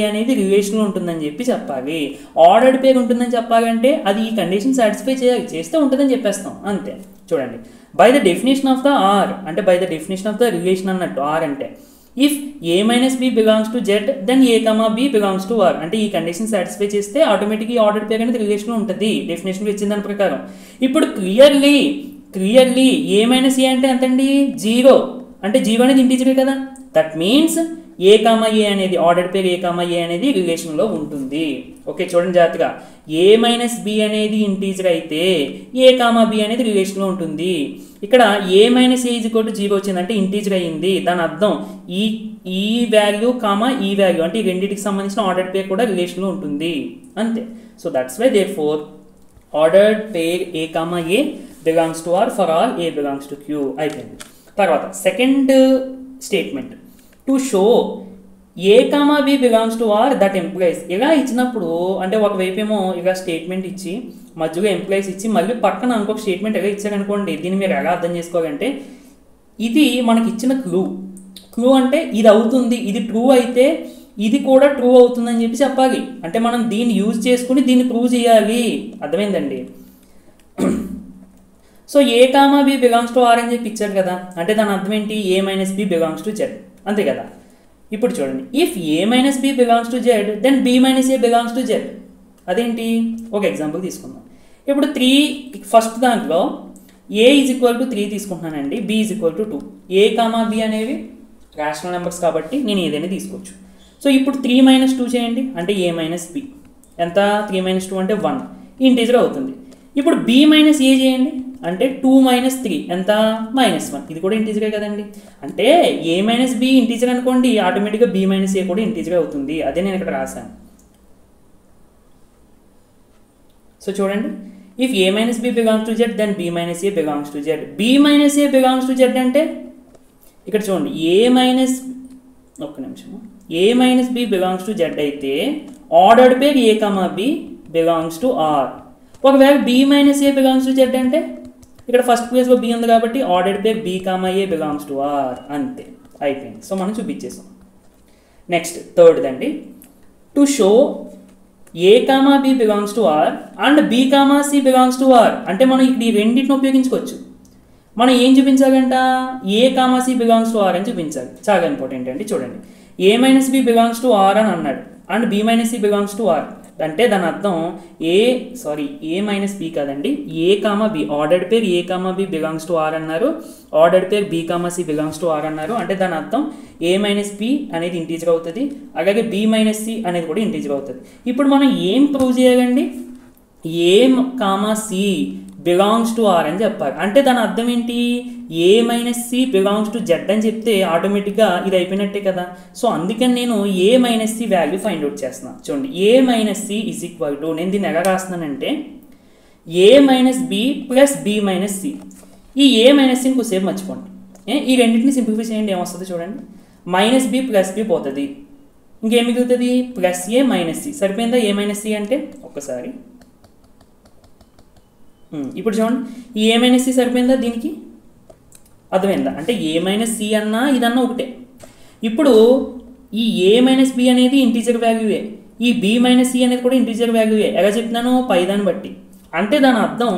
Speaker 1: అనేది రిలేషన్లో ఉంటుందని చెప్పాలి. ఆర్డర్డ్ పేర్ ఉంటుందని చెప్పాలంటే అది ఈ కండిషన్ సాటిస్ఫై చేస్తే ఉంటుందని చెప్పేస్తాం, అంతే. చూడండి, by the definition of the R అంటే by the definition of the relation అన్నట్టు. R అంటే if A - B belongs to Z then A, B belongs to R. అంటే ఈ కండిషన్ సాటిస్ఫై చేస్తే ఆటోమేటిక్గా ఈ ఆర్డర్డ్ పేర్ అనేది రిలేషన్లో ఉంటుంది డెఫినేషన్లో ఇచ్చిన దాని ప్రకారం. ఇప్పుడు క్లియర్లీ A - A అంటే ఎంతండి? 0. అంటే 0 అనేది ఇంటీజరే కదా. దట్ మీన్స్ A, అనేది ఆర్డర్డ్ పేర్ A, అనేది రిలేషన్లో ఉంటుంది. ఓకే, చూడండి జాగ్రత్తగా. A - B అనేది ఇంటీజర్ అయితే A, B అనేది రిలేషన్లో ఉంటుంది. ఇక్కడ A - A = 0 వచ్చింది అంటే ఇంటీజర్ అయ్యింది. దాని అర్థం ఈ వాల్యూ, ఈ వాల్యూ అంటే ఈ రెండింటికి సంబంధించిన ఆర్డర్డ్ పేర్ కూడా రిలేషన్లో ఉంటుంది, అంతే. So that's why therefore ordered pair A, belongs to R for R A belongs to Q అయిపోయింది. తర్వాత second statement, to show A, B belongs to R that implies. ఇలా ఇచ్చినప్పుడు అంటే ఒకవైపు ఏమో ఇలా స్టేట్మెంట్ ఇచ్చి మధ్యలో ఎంప్లాయిస్ ఇచ్చి మళ్ళీ పక్కన ఇంకొక స్టేట్మెంట్ ఎలా ఇచ్చారనుకోండి, దీన్ని మీరు ఎలా అర్థం చేసుకోవాలంటే ఇది మనకి ఇచ్చిన క్లూ అంటే ఇది అవుతుంది, ఇది ట్రూ అయితే ఇది కూడా ట్రూ అవుతుందని చెప్పాలి. అంటే మనం దీన్ని యూజ్ చేసుకుని దీన్ని ప్రూవ్ చేయాలి. అర్థమైందండి? So A, B belongs to R అని చెప్పి ఇచ్చారు కదా. అంటే దాని అర్థం ఏంటి? A - B belongs to Z, అంతే కదా. ఇప్పుడు చూడండి, if A - B belongs to Z then B - A belongs to Z. అదేంటి? ఒక ఎగ్జాంపుల్ తీసుకుందాం. ఇప్పుడు 3 ఫస్ట్ దాంట్లో a ఈజ్ ఈక్వల్ టు 3 తీసుకుంటున్నానండి, b is equal to 2. a comma b అనేవి రేషనల్ నెంబర్స్ కాబట్టి నేను ఏదైనా తీసుకోవచ్చు. సో ఇప్పుడు 3 మైనస్ 2 చేయండి, అంటే a మైనస్ b. ఎంత? 3 మైనస్ 2 అంటే 1 ఇంటీజర్ అవుతుంది. ఇప్పుడు b మైనస్ a చేయండి, అంటే 2 మైనస్ 3 ఎంత? -1. ఇది కూడా ఇంటీజరే కదండి. అంటే a మైనస్ b ఇంటీజర్ అనుకోండి, ఆటోమేటిక్గా b మైనస్ a కూడా ఇంటీజరే అవుతుంది. అదే నేను ఇక్కడ రాశాను. సో చూడండి, if a minus b belongs to z then b minus a belongs to z. b minus a belongs to z అంటే ఇక్కడ చూడండి, a minus b belongs to z అయితే ordered pair a comma b belongs to r. ఒకవేళ b minus a belongs to z అంటే ఇక్కడ first ప్లేస్లో b ఉంది కాబట్టి ordered pair b comma a belongs to r. అంతే, అయిపోయింది. సో మనం చూపించేసాం. నెక్స్ట్ థర్డ్ అండి, to show a comma b belongs to r and b comma c belongs to r అంటే మనం ఇక్కడ ఈ రెండింటిని ఉపయోగించుకోవచ్చు. మనం ఏం చూపించాలంట? a comma c belongs to r అని చూపించాలి. చాలా ఇంపార్టెంట్ అండి. చూడండి, a minus b belongs to r అని అన్నాడు and b minus c belongs to r అంటే దాని అర్థం a మైనస్ b కాదండి, a comma b ordered pair a comma b belongs to r అన్నారు, ordered pair b comma c belongs to r అన్నారు. అంటే దాని అర్థం a మైనస్ b అనేది ఇంటీజర్ అవుతుంది, అలాగే b మైనస్ c అనేది కూడా ఇంటీజర్ అవుతుంది. ఇప్పుడు మనం ఏం ప్రూవ్ చేయాలండి? a comma c belongs to r అని చెప్పాలి. అంటే దాని అర్థం ఏంటి? a minus c belongs to z అని చెప్తే ఆటోమేటిక్గా ఇది అయిపోయినట్టే కదా. సో అందుకని నేను a minus c value find out చేస్తున్నాను. చూడండి, a minus c is equal to, నేను దీన్ని ఎలా రాస్తున్నానంటే a minus b plus b minus c. ఈ a మైనస్ c ఇంకోసేపు మర్చిపోండి, ఈ రెండింటిని సింప్లిఫై చేయండి, ఏమొస్తుంది చూడండి. మైనస్ b ప్లస్ b పోతుంది, ఇంకేం మిగులుతుంది? Plus a minus c. సరిపోయిందా a మైనస్ c అంటే? ఒక్కసారి ఇప్పుడు చూడండి, ఈ a మైనస్ c సరిపోయిందా? దీనికి అర్థమైందా? అంటే a మైనస్ c అన్నా ఇదన్నా ఒకటే. ఇప్పుడు ఈ a మైనస్ b అనేది ఇంటీజర్ వాల్యూయే, ఈ b మైనస్ c అనేది కూడా ఇంటీజర్ వాల్యూయే. ఎలా చెప్తున్నాను? పైదాన్ని బట్టి. అంటే దాని అర్థం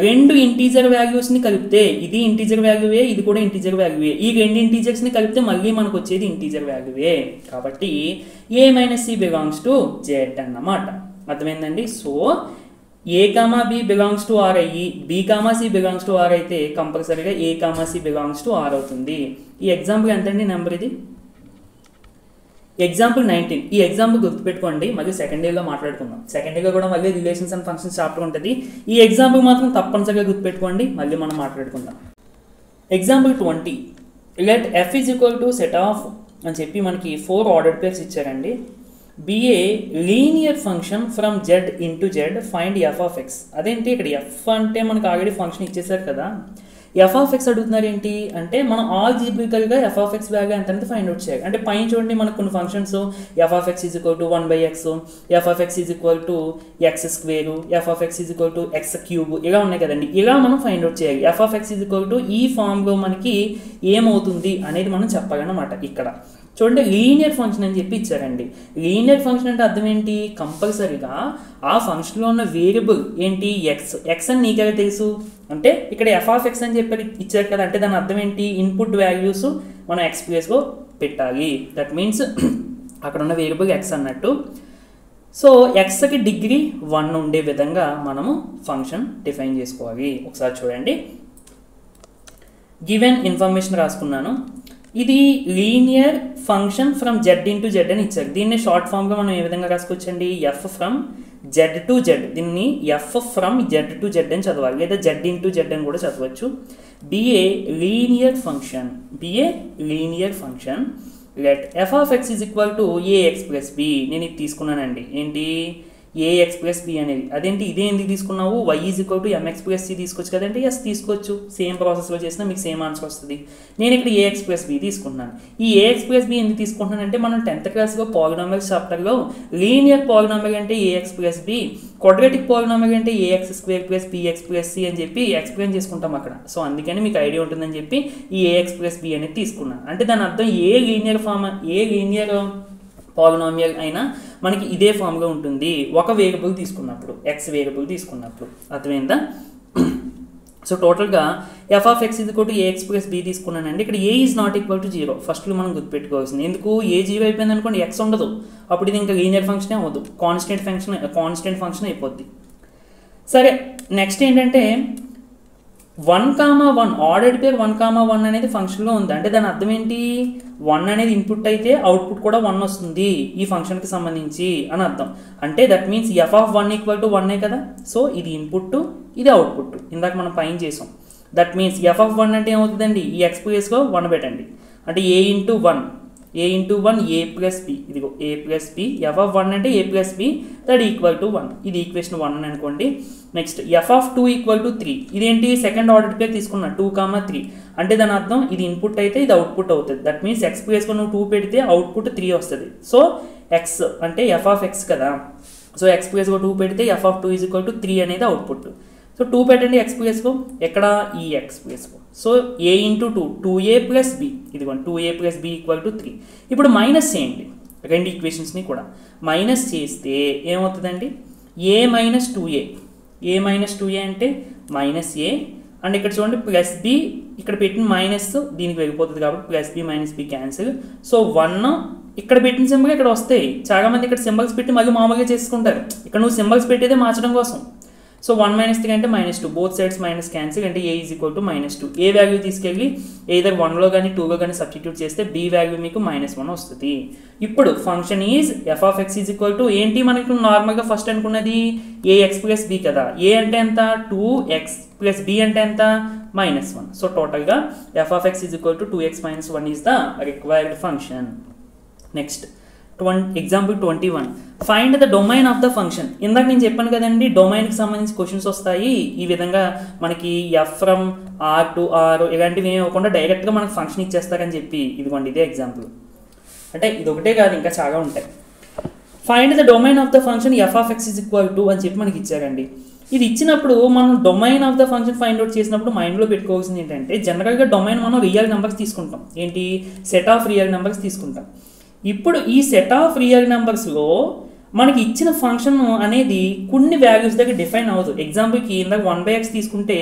Speaker 1: రెండు ఇంటీజర్ వాల్యూస్ని కలిపితే ఇది ఇంటీజర్ వాల్యూయే, ఇది కూడా ఇంటీజర్ వాల్యూయే. ఈ రెండు ఇంటీజర్స్ని కలిపితే మళ్ళీ మనకు వచ్చేది ఇంటీజర్ వాల్యూయే. కాబట్టి a minus c belongs to z అన్నమాట. అర్థమైందండి? So a comma b belongs to r అయ్యి b comma c belongs to r అయితే కంపల్సరీగా a comma c belongs to r అవుతుంది. ఈ ఎగ్జాంపుల్ ఎంతండి నెంబర్? ఇది ఎగ్జాంపుల్ 19. ఈ ఎగ్జాంపుల్ గుర్తుపెట్టుకోండి, మళ్ళీ సెకండ్ ఇయర్లో మాట్లాడుకుందాం. సెకండ్ ఇయర్లో కూడా మళ్ళీ రిలేషన్స్ అండ్ ఫంక్షన్స్ చాప్టర్ ఉంటుంది. ఈ ఎగ్జాంపుల్ మాత్రం తప్పనిసరిగా గుర్తుపెట్టుకోండి, మళ్ళీ మనం మాట్లాడుకుందాం. Example 20, let f is equal to set of అని చెప్పి మనకి 4 ఆర్డర్డ్ పేర్స్ ఇచ్చారండి. be a linear function from z into z, find f of x. అదేంటి ఇక్కడ f అంటే మనకు ఆల్రెడీ ఫంక్షన్ ఇచ్చేసారు కదా, f of x అడుగుతున్నారు ఏంటి అంటే మనం ఆల్జీబ్రికల్గా f of x వాల్యూ ఎంత అనేది ఫైండ్ అవుట్ చేయాలి. అంటే పైన చూడండి మనకు కొన్ని functions f of x is equal to 1/x, f of x is equal to x², f of x is equal to x³ ఇలా ఉన్నాయి కదండి. ఇలా మనం ఫైండ్ అవుట్ చేయాలి. f of x is equal to ఈ ఫామ్లో మనకి ఏమవుతుంది అనేది మనం చెప్పాలన్నమాట. ఇక్కడ చూడండి, లీనియర్ ఫంక్షన్ అని చెప్పి ఇచ్చారండి. లీనియర్ ఫంక్షన్ అంటే అర్థం ఏంటి? కంపల్సరీగా ఆ ఫంక్షన్లో ఉన్న వేరియబుల్ ఏంటి? ఎక్స్ అని నీకెలా తెలుసు అంటే ఇక్కడ f of x అని చెప్పి ఇచ్చారు కదా. అంటే దాని అర్థం ఏంటి? ఇన్పుట్ వాల్యూస్ మనం x ప్లేస్లో పెట్టాలి. దట్ మీన్స్ అక్కడ ఉన్న వేరియబుల్ x అన్నట్టు. సో ఎక్స్కి డిగ్రీ 1 ఉండే విధంగా మనము ఫంక్షన్ డిఫైన్ చేసుకోవాలి. ఒకసారి చూడండి, గివెన్ ఇన్ఫర్మేషన్ రాసుకున్నాను. ఇది linear function from z into z అని ఇచ్చారు. దీన్ని షార్ట్ ఫామ్గా మనం ఏ విధంగా రాసుకోవచ్చండి? f from z to z. దీన్ని f from z to z అని చదవాలి, లేదా z ఇంటూ z అని కూడా చదవచ్చు. be a linear function let f of x is equal to ax plus b. నేను ఇది తీసుకున్నానండి, ఏంటి? ax plus b అనేది. అదేంటి ఇదే ఎందుకు తీసుకున్నావు? y is equal to mx plus c తీసుకోవచ్చు కదండి. ఎస్ తీసుకోవచ్చు, సేమ్ ప్రాసెస్లో చేసినా మీకు సేమ్ ఆన్సర్ వస్తుంది. నేను ఇక్కడ ax plus b తీసుకున్నాను. ఈ ax plus b ఎందుకు తీసుకుంటున్నానంటే మనం 10th క్లాస్లో పాలినామియల్స్ చాప్టర్లో లీనియర్ పాలినామియల్ అంటే ax plus b, quadratic polynomial అంటే ax² plus bx plus c అని చెప్పి ఎక్స్ప్లెయిన్ చేసుకుంటాం అక్కడ. సో అందుకని మీకు ఐడియా ఉంటుందని చెప్పి ఈ ax plus b అనేది తీసుకున్నాను. అంటే దాని అర్థం ఏ లీనియర్ పాలినామియల్ అయినా మనకి ఇదే ఫామ్గా ఉంటుంది ఒక వేరియబుల్ తీసుకున్నప్పుడు, ఎక్స్ వేరియబుల్ తీసుకున్నప్పుడు. అర్థమైందా? సో టోటల్గా f of x is equal to ax plus b తీసుకున్నానండి. ఇక్కడ a is not equal to 0 ఫస్ట్లో మనం గుర్తుపెట్టుకోవాల్సింది. ఎందుకు? a 0 అయిపోయింది అనుకోండి, x ఉండదు, అప్పుడు ఇది ఇంకా లీనియర్ ఫంక్షనే అవ్వదు, కాన్స్టెంట్ ఫంక్షన్ అయిపోద్ది. సరే నెక్స్ట్ ఏంటంటే 1,1 ఆర్డర్డ్ పేర్ 1,1 అనేది ఫంక్షన్లో ఉంది. అంటే దాని అర్థం ఏంటి, 1 అనేది ఇన్పుట్ అయితే అవుట్పుట్ కూడా 1 వస్తుంది ఈ ఫంక్షన్కి సంబంధించి అని అర్థం. అంటే దట్ మీన్స్ f(1) = 1 కదా. సో ఇది ఇన్పుట్, ఇది అవుట్పుట్. ఇందాక మనం పైన చేసాం. దట్ మీన్స్ f(1) అంటే ఏమవుతుందండి, ఈ ఎక్స్ ప్లేస్లో 1 పెట్టండి. అంటే a × 1 a + b, ఇదిగో a + b, f(1) అంటే a + b దట్ = 1. ఇది ఈక్వేషన్ 1 అని అనుకోండి. Next f(2) = 3. ఇదేంటి, సెకండ్ ఆర్డర్ పేర్ తీసుకున్నా 2, 3. అంటే దాని అర్థం ఇది ఇన్పుట్ అయితే ఇది అవుట్పుట్ అవుతుంది. దట్ మీన్స్ ఎక్స్ ప్లేస్లో నువ్వు 2 పెడితే అవుట్పుట్ 3 వస్తుంది. సో ఎక్స్ అంటే f(x) కదా. సో ఎక్స్ ప్లేస్లో 2 పెడితే f(2) = 3 అనేది అవుట్పుట్. సో 2 పెట్టండి ఎక్స్ ప్లేస్లో, ఎక్కడ, ఈ ఎక్స్ ప్లేస్లో. సో a × 2 2a + b, ఇదిగోండి 2a + b = 3. ఇప్పుడు మైనస్ చేయండి రెండు ఈక్వేషన్స్ని కూడా. మైనస్ చేస్తే ఏమవుతుందండి, a - 2a, a - 2a అంటే -a, అండ్ ఇక్కడ చూడండి +b, ఇక్కడ పెట్టిన మైనస్ దీనికి వెళ్ళిపోతుంది కాబట్టి +b - b క్యాన్సిల్. సో 1 ఇక్కడ పెట్టిన సింబల్ ఇక్కడ వస్తాయి. చాలామంది ఇక్కడ సింబల్స్ పెట్టి మళ్ళీ మామూలుగా చేసుకుంటారు. ఇక్కడ నువ్వు సింబల్స్ పెట్టేదే మార్చడం కోసం. సో 1 - 3 అంటే -2, బోత్ సైడ్స్ మైనస్ క్యాన్సిల్. అంటే a = -2. ఏ వాల్యూ తీసుకెళ్ళి either 1లో కానీ 2లో కానీ సబ్స్టిట్యూట్ చేస్తే b వాల్యూ మీకు -1 వస్తుంది. ఇప్పుడు ఫంక్షన్ ఈజ్ f(x) = ఏంటి, మనకు నార్మల్గా ఫస్ట్ అనుకున్నది ax + b కదా. a అంటే ఎంత, 2x + b అంటే ఎంత, -1. సో టోటల్గా f(x) = 2x - 1 is the required function. Next example 21. Find the domain of the function. ఇందాక నేను చెప్పాను కదండి, డొమైన్కి సంబంధించి క్వశ్చన్స్ వస్తాయి ఈ విధంగా. మనకి f from R to R ఇలాంటివి ఏమి ఇవ్వకుండా డైరెక్ట్గా మనకు ఫంక్షన్ ఇచ్చేస్తారని చెప్పి. ఇదిగోండి ఇదే ఎగ్జాంపుల్. అంటే ఇది ఒకటే కాదు, ఇంకా చాలా ఉంటాయి. Find the domain of the function f(x) = అని చెప్పి మనకి ఇచ్చారండి. ఇది ఇచ్చినప్పుడు మనం domain of the function find out చేసినప్పుడు మైండ్లో పెట్టుకోవాల్సింది ఏంటంటే, జనరల్గా డొమైన్ మనం రియల్ నెంబర్స్ తీసుకుంటాం. ఏంటి, సెట్ ఆఫ్ రియల్ నెంబర్స్ తీసుకుంటాం. ఇప్పుడు ఈ సెట్ ఆఫ్ రియల్ నెంబర్స్లో మనకి ఇచ్చిన ఫంక్షన్ అనేది కొన్ని వాల్యూస్ దగ్గర డిఫైన్ అవ్వదు. ఎగ్జాంపుల్కి ఇందాక 1/x తీసుకుంటే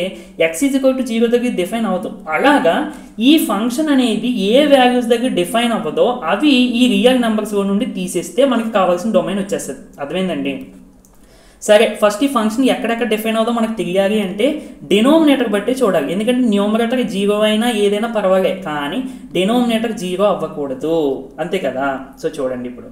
Speaker 1: x = 0 దగ్గర డిఫైన్ అవుతాం. అలాగా ఈ ఫంక్షన్ అనేది ఏ వాల్యూస్ దగ్గర డిఫైన్ అవ్వదో అవి ఈ రియల్ నెంబర్స్లో నుండి తీసేస్తే మనకి కావాల్సిన డొమైన్ వచ్చేస్తుంది. అర్థమైందండి. సరే, ఫస్ట్ ఈ ఫంక్షన్ ఎక్కడెక్కడ డిఫైన్ అవుతుందో మనకు తెలియాలి అంటే డినోమినేటర్ బట్టి చూడాలి. ఎందుకంటే న్యూమరేటర్ 0 అయినా ఏదైనా పర్వాలేదు, కానీ డినోమినేటర్ 0 అవ్వకూడదు, అంతే కదా. సో చూడండి, ఇప్పుడు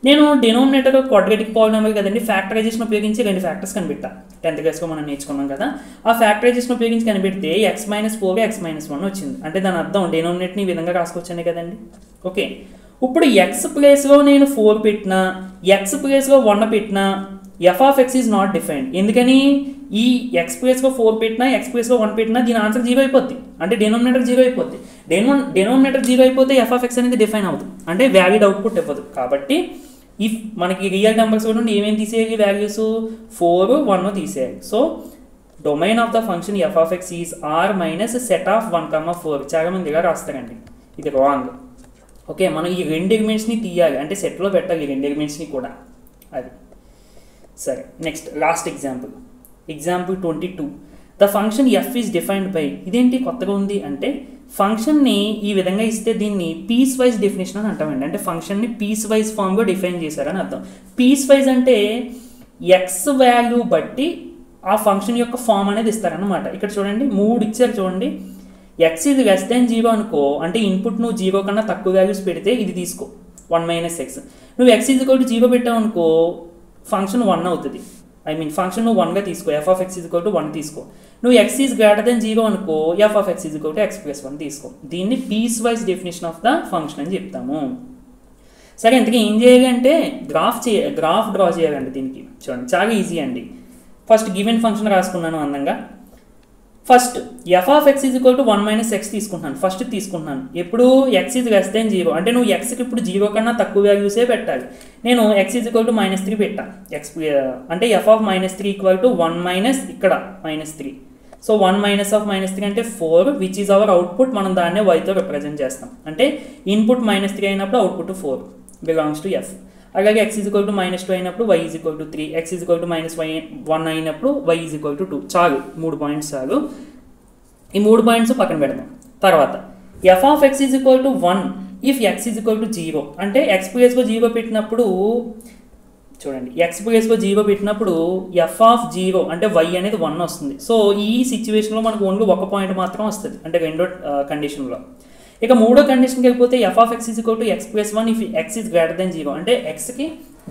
Speaker 1: నేను డినోమినేటర్ క్వాడ్రాటిక్ పాలినామిల్ కదండి, ఫ్యాక్టరైజేషన్ ఉపయోగించి 2 ఫ్యాక్టర్స్ కనిపెట్టా. 10th క్లాస్లో మనం నేర్చుకున్నాం కదా. ఆ ఫ్యాక్టరైజేషన్ ఉపయోగించి కనిపెడితే x - 4 x - 1 వచ్చింది. అంటే దాని అర్థం డినోమినేటర్ని ఈ విధంగా రాసుకోవచ్చండి కదండి. ఓకే, ఇప్పుడు x ప్లేస్లో నేను 4 పెట్టినా, x ప్లేస్లో 1 పెట్టినా f(x) ఈజ్ నాట్ డిఫైన్డ్. ఎందుకని, ఈ x ప్లేస్లో 4 పెట్టినా, x ప్లేస్లో 1 పెట్టినా దీని ఆన్సర్ 0 అయిపోద్ది. అంటే డినోమినేటర్ 0 అయిపోద్ది. డినోమినేటర్ 0 అయిపోతే f(x) అనేది డిఫైన్ అవుతుంది, అంటే వ్యాలిడ్ అవుట్పుట్ ఇవ్వదు. కాబట్టి ఇఫ్ మనకి రియల్ నెంబర్స్ నుండి ఏమేమి తీసేయాలి, వాల్యూస్ 4, 1 తీసేయాలి. So domain of the function f(x) is r - set of 1, 4. చాలా మంది ఇలా రాస్తారండి, ఇది రాంగ్. ఓకే, మనం ఈ 2 ఎలిమెంట్స్ని తీయాలి, అంటే సెట్లో పెట్టాలి ఈ 2 ఎలిమెంట్స్ని కూడా. అది సరే. Next last example 22. The function f is defined by, ఇదేంటి కొత్తగా ఉంది అంటే, ఫంక్షన్ని ఈ విధంగా ఇస్తే దీన్ని పీస్ వైజ్ డెఫినేషన్ అని అంటామండి. అంటే ఫంక్షన్ని పీస్ వైజ్ ఫామ్గా డిఫైన్ చేశారని అర్థం. పీస్ వైజ్ అంటే ఎక్స్ వాల్యూ బట్టి ఆ ఫంక్షన్ యొక్క ఫామ్ అనేది ఇస్తారనమాట. ఇక్కడ చూడండి 3 ఇచ్చారు చూడండి. x ఇది <0 అనుకో, అంటే ఇన్పుట్ నువ్వు 0 కన్నా తక్కువ వాల్యూస్ పెడితే ఇది తీసుకో 1 - x. నువ్వు x 0 పెట్టావు అనుకో, ఫంక్షన్ 1 అవుతుంది. ఫంక్షన్ నువ్వు 1గా తీసుకో, f(x) = 1 తీసుకో. నువ్వు x ఈజ్ > 0 అనుకో, f(x) = x + 1 తీసుకో. దీన్ని piecewise definition of the function అని చెప్తాము. సరే, ఇంతకీ ఏం చేయాలి అంటే గ్రాఫ్ డ్రా చేయాలండి. దీనికి చూడండి చాలా ఈజీ అండి. ఫస్ట్ గివెన్ ఫంక్షన్ రాసుకున్నాను అందంగా. ఫస్ట్ f(x) = 1 - x తీసుకుంటున్నాను, ఫస్ట్ తీసుకుంటున్నాను. ఎప్పుడు x ఈజ్ <0, అంటే నువ్వు xకి ఇప్పుడు 0 కన్నా తక్కువ వాల్యూసే పెట్టాలి. నేను x = -3 పెట్టా. అంటే f of -3 = 1 - ఇక్కడ -3. సో 1 - of -3 అంటే 4, విచ్ ఈజ్ అవర్ అవుట్పుట్. మనం దాన్నే yతో రిప్రజెంట్ చేస్తాం. అంటే ఇన్పుట్ -3 అయినప్పుడు అవుట్పుట్ 4 బిలాంగ్స్ టు f. అలాగే x = -2 అయినప్పుడు y = 3, x = -1 అయినప్పుడు y = 2. చాలు, 3 పాయింట్స్ చాలు. ఈ 3 పాయింట్స్ పక్కన పెడదాం. తర్వాత f(x) = 1 ఇఫ్ x = 0. అంటే x ప్లేస్లో 0 పెట్టినప్పుడు చూడండి ఎక్స్ ప్లేస్లో 0 పెట్టినప్పుడు ఎఫ్ ఆఫ్ 0 అంటే వై అనేది 1 వస్తుంది. సో ఈ సిచ్యువేషన్లో మనకు ఓన్లీ ఒక పాయింట్ మాత్రం వస్తుంది, అంటే రెండో కండిషన్లో. ఇక మూడో కండిషన్కి వెళ్ళిపోతే f of x is equal to x plus 1 if x is greater then 0, అంటే ఎక్స్కి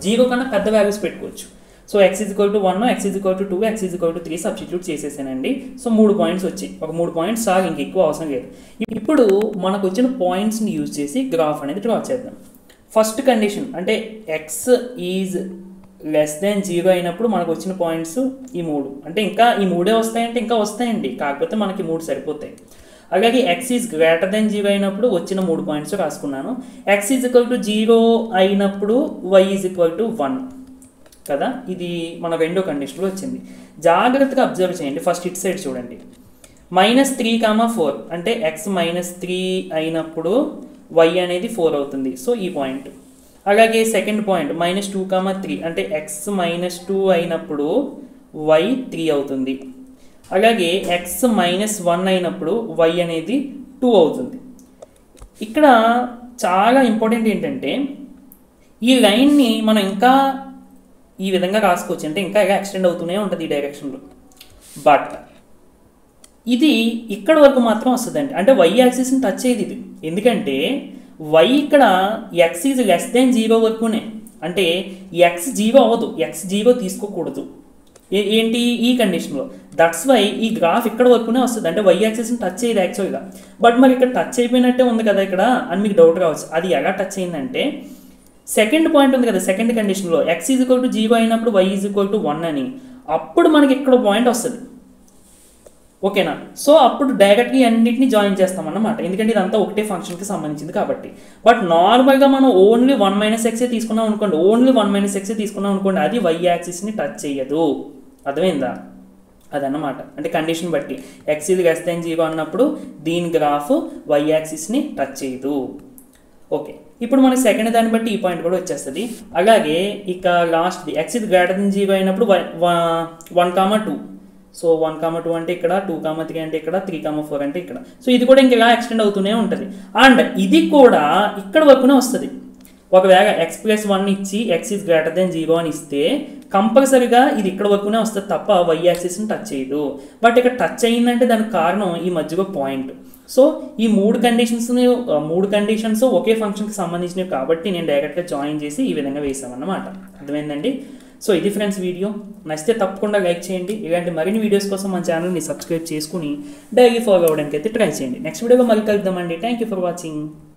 Speaker 1: 0 కన్నా పెద్ద వాల్యూస్ పెట్టుకోవచ్చు. So x is equal to 1, x is equal to 2, x is equal to 3 substitute చేసేసానండి. సో 3 పాయింట్స్ వచ్చాయి, ఒక 3 పాయింట్స్ సార్ ఇంక ఎక్కువ అవసరం లేదు. ఇప్పుడు మనకు వచ్చిన పాయింట్స్ని యూజ్ చేసి గ్రాఫ్ అనేది డ్రా చేద్దాం. ఫస్ట్ కండిషన్ అంటే ఎక్స్ ఈజ్ లెస్ దెన్ 0 అయినప్పుడు మనకు వచ్చిన పాయింట్స్ ఈ 3, అంటే ఇంకా ఈ 3 వస్తాయంటే ఇంకా వస్తాయండి, కాకపోతే మనకి 3 సరిపోతాయి. అలాగే ఎక్స్ ఈజ్ గ్రేటర్ దెన్ 0 అయినప్పుడు వచ్చిన 3 పాయింట్స్ రాసుకున్నాను. ఎక్స్ ఈజ్ ఈక్వల్ టు 0 అయినప్పుడు వై ఈజ్ ఈక్వల్ టు 1 కదా, ఇది మన రెండో కండిషన్లో వచ్చింది. జాగ్రత్తగా అబ్జర్వ్ చేయండి. ఫస్ట్ ఇట్ సైడ్ చూడండి, -3, 4 అంటే ఎక్స్ -3 అయినప్పుడు వై అనేది 4 అవుతుంది. సో ఈ పాయింట్. అలాగే సెకండ్ పాయింట్ -2, 3 అంటే ఎక్స్ -2 అయినప్పుడు వై 3 అవుతుంది. అలాగే ఎక్స్ -1 అయినప్పుడు వై అనేది 2 అవుతుంది. ఇక్కడ చాలా ఇంపార్టెంట్ ఏంటంటే ఈ లైన్ని మనం ఇంకా ఈ విధంగా రాసుకోవచ్చు, అంటే ఇంకా ఇలా ఎక్స్టెండ్ అవుతూనే ఉంటుంది ఈ డైరెక్షన్లో. బట్ ఇది ఇక్కడ వరకు మాత్రం వస్తుందండి, అంటే వై యాక్సిస్ని టచ్ అయ్యేది ఇది. ఎందుకంటే వై ఇక్కడ ఎక్స్ ఈజ్ లెస్ దెన్ 0 వరకునే, అంటే ఎక్స్ 0 అవ్వదు, ఎక్స్ 0 తీసుకోకూడదు ఏంటి ఈ కండిషన్లో. దట్స్ వై ఈ గ్రాఫ్ ఇక్కడ వరకునే వస్తుంది, అంటే వై యాక్సిస్ని టచ్ అయ్యేది యాక్చువల్గా. బట్ మరి ఇక్కడ టచ్ అయిపోయినట్టే ఉంది కదా ఇక్కడ అని మీకు డౌట్ రావచ్చు. అది ఎలా టచ్ అయిందంటే సెకండ్ పాయింట్ ఉంది కదా, సెకండ్ కండిషన్లో ఎక్స్ ఈజ్ ఈక్వల్ టు 0 అయినప్పుడు వై ఈజ్ ఈక్వల్ టు 1 అని, అప్పుడు మనకి ఇక్కడ పాయింట్ వస్తుంది. ఓకేనా? సో అప్పుడు డైరెక్ట్గా అన్నింటినీ జాయిన్ చేస్తామన్నమాట, ఎందుకంటే ఇదంతా ఒకటే ఫంక్షన్కి సంబంధించింది కాబట్టి. బట్ నార్మల్గా మనం ఓన్లీ 1 - ఎక్సే తీసుకున్నాం అనుకోండి, ఓన్లీ 1 - ఎక్సే తీసుకున్నాం అనుకోండి, అది వై యాక్సిస్ని టచ్ చేయదు. అర్థమైందా? అదన్నమాట, అంటే కండిషన్ బట్టి ఎక్స్ ఈజ్ లెస్ దెన్ 0 అన్నప్పుడు దీని గ్రాఫ్ వై యాక్సిస్ని టచ్ చేయదు. ఓకే, ఇప్పుడు మనకి సెకండ్ దాన్ని బట్టి ఈ పాయింట్ కూడా వచ్చేస్తుంది. అలాగే ఇక లాస్ట్ది ఎక్స్ ఈజ్ గ్రేటర్ దెన్ 0 అయినప్పుడు 1, 2. సో 1, 2 అంటే ఇక్కడ, 2, 3 అంటే ఇక్కడ, 3, 4 అంటే ఇక్కడ. సో ఇది కూడా ఇంక ఇలా ఎక్స్టెండ్ అవుతూనే ఉంటుంది. అండ్ ఇది కూడా ఇక్కడ వరకునే వస్తుంది. ఒకవేళ ఎక్స్ ప్లస్ 1 ఇచ్చి ఎక్స్ ఈజ్ గ్రేటర్ దెన్ 0 అని ఇస్తే కంపల్సరీగా ఇది ఇక్కడ వరకునే వస్తుంది తప్ప వై యాక్సిస్ని టచ్ చేయదు. బట్ ఇక్కడ టచ్ అయిందంటే దానికి కారణం ఈ మధ్యలో పాయింట్. సో ఈ మూడు కండిషన్స్ ఒకే ఫంక్షన్కి సంబంధించినవి కాబట్టి నేను డైరెక్ట్గా జాయిన్ చేసి ఈ విధంగా వేసామన్నమాట. అర్థమైందండి? సో ఇది ఫ్రెండ్స్ వీడియో. నచ్చితే తప్పకుండా లైక్ చేయండి. ఇలాంటి మరిన్ని వీడియోస్ కోసం మన ఛానల్ని సబ్స్క్రైబ్ చేసుకుని డైలీ ఫాలో అవ్వడానికి అయితే ట్రై చేయండి. నెక్స్ట్ వీడియోలో మళ్ళీ కలుద్దామండి. Thank you for watching.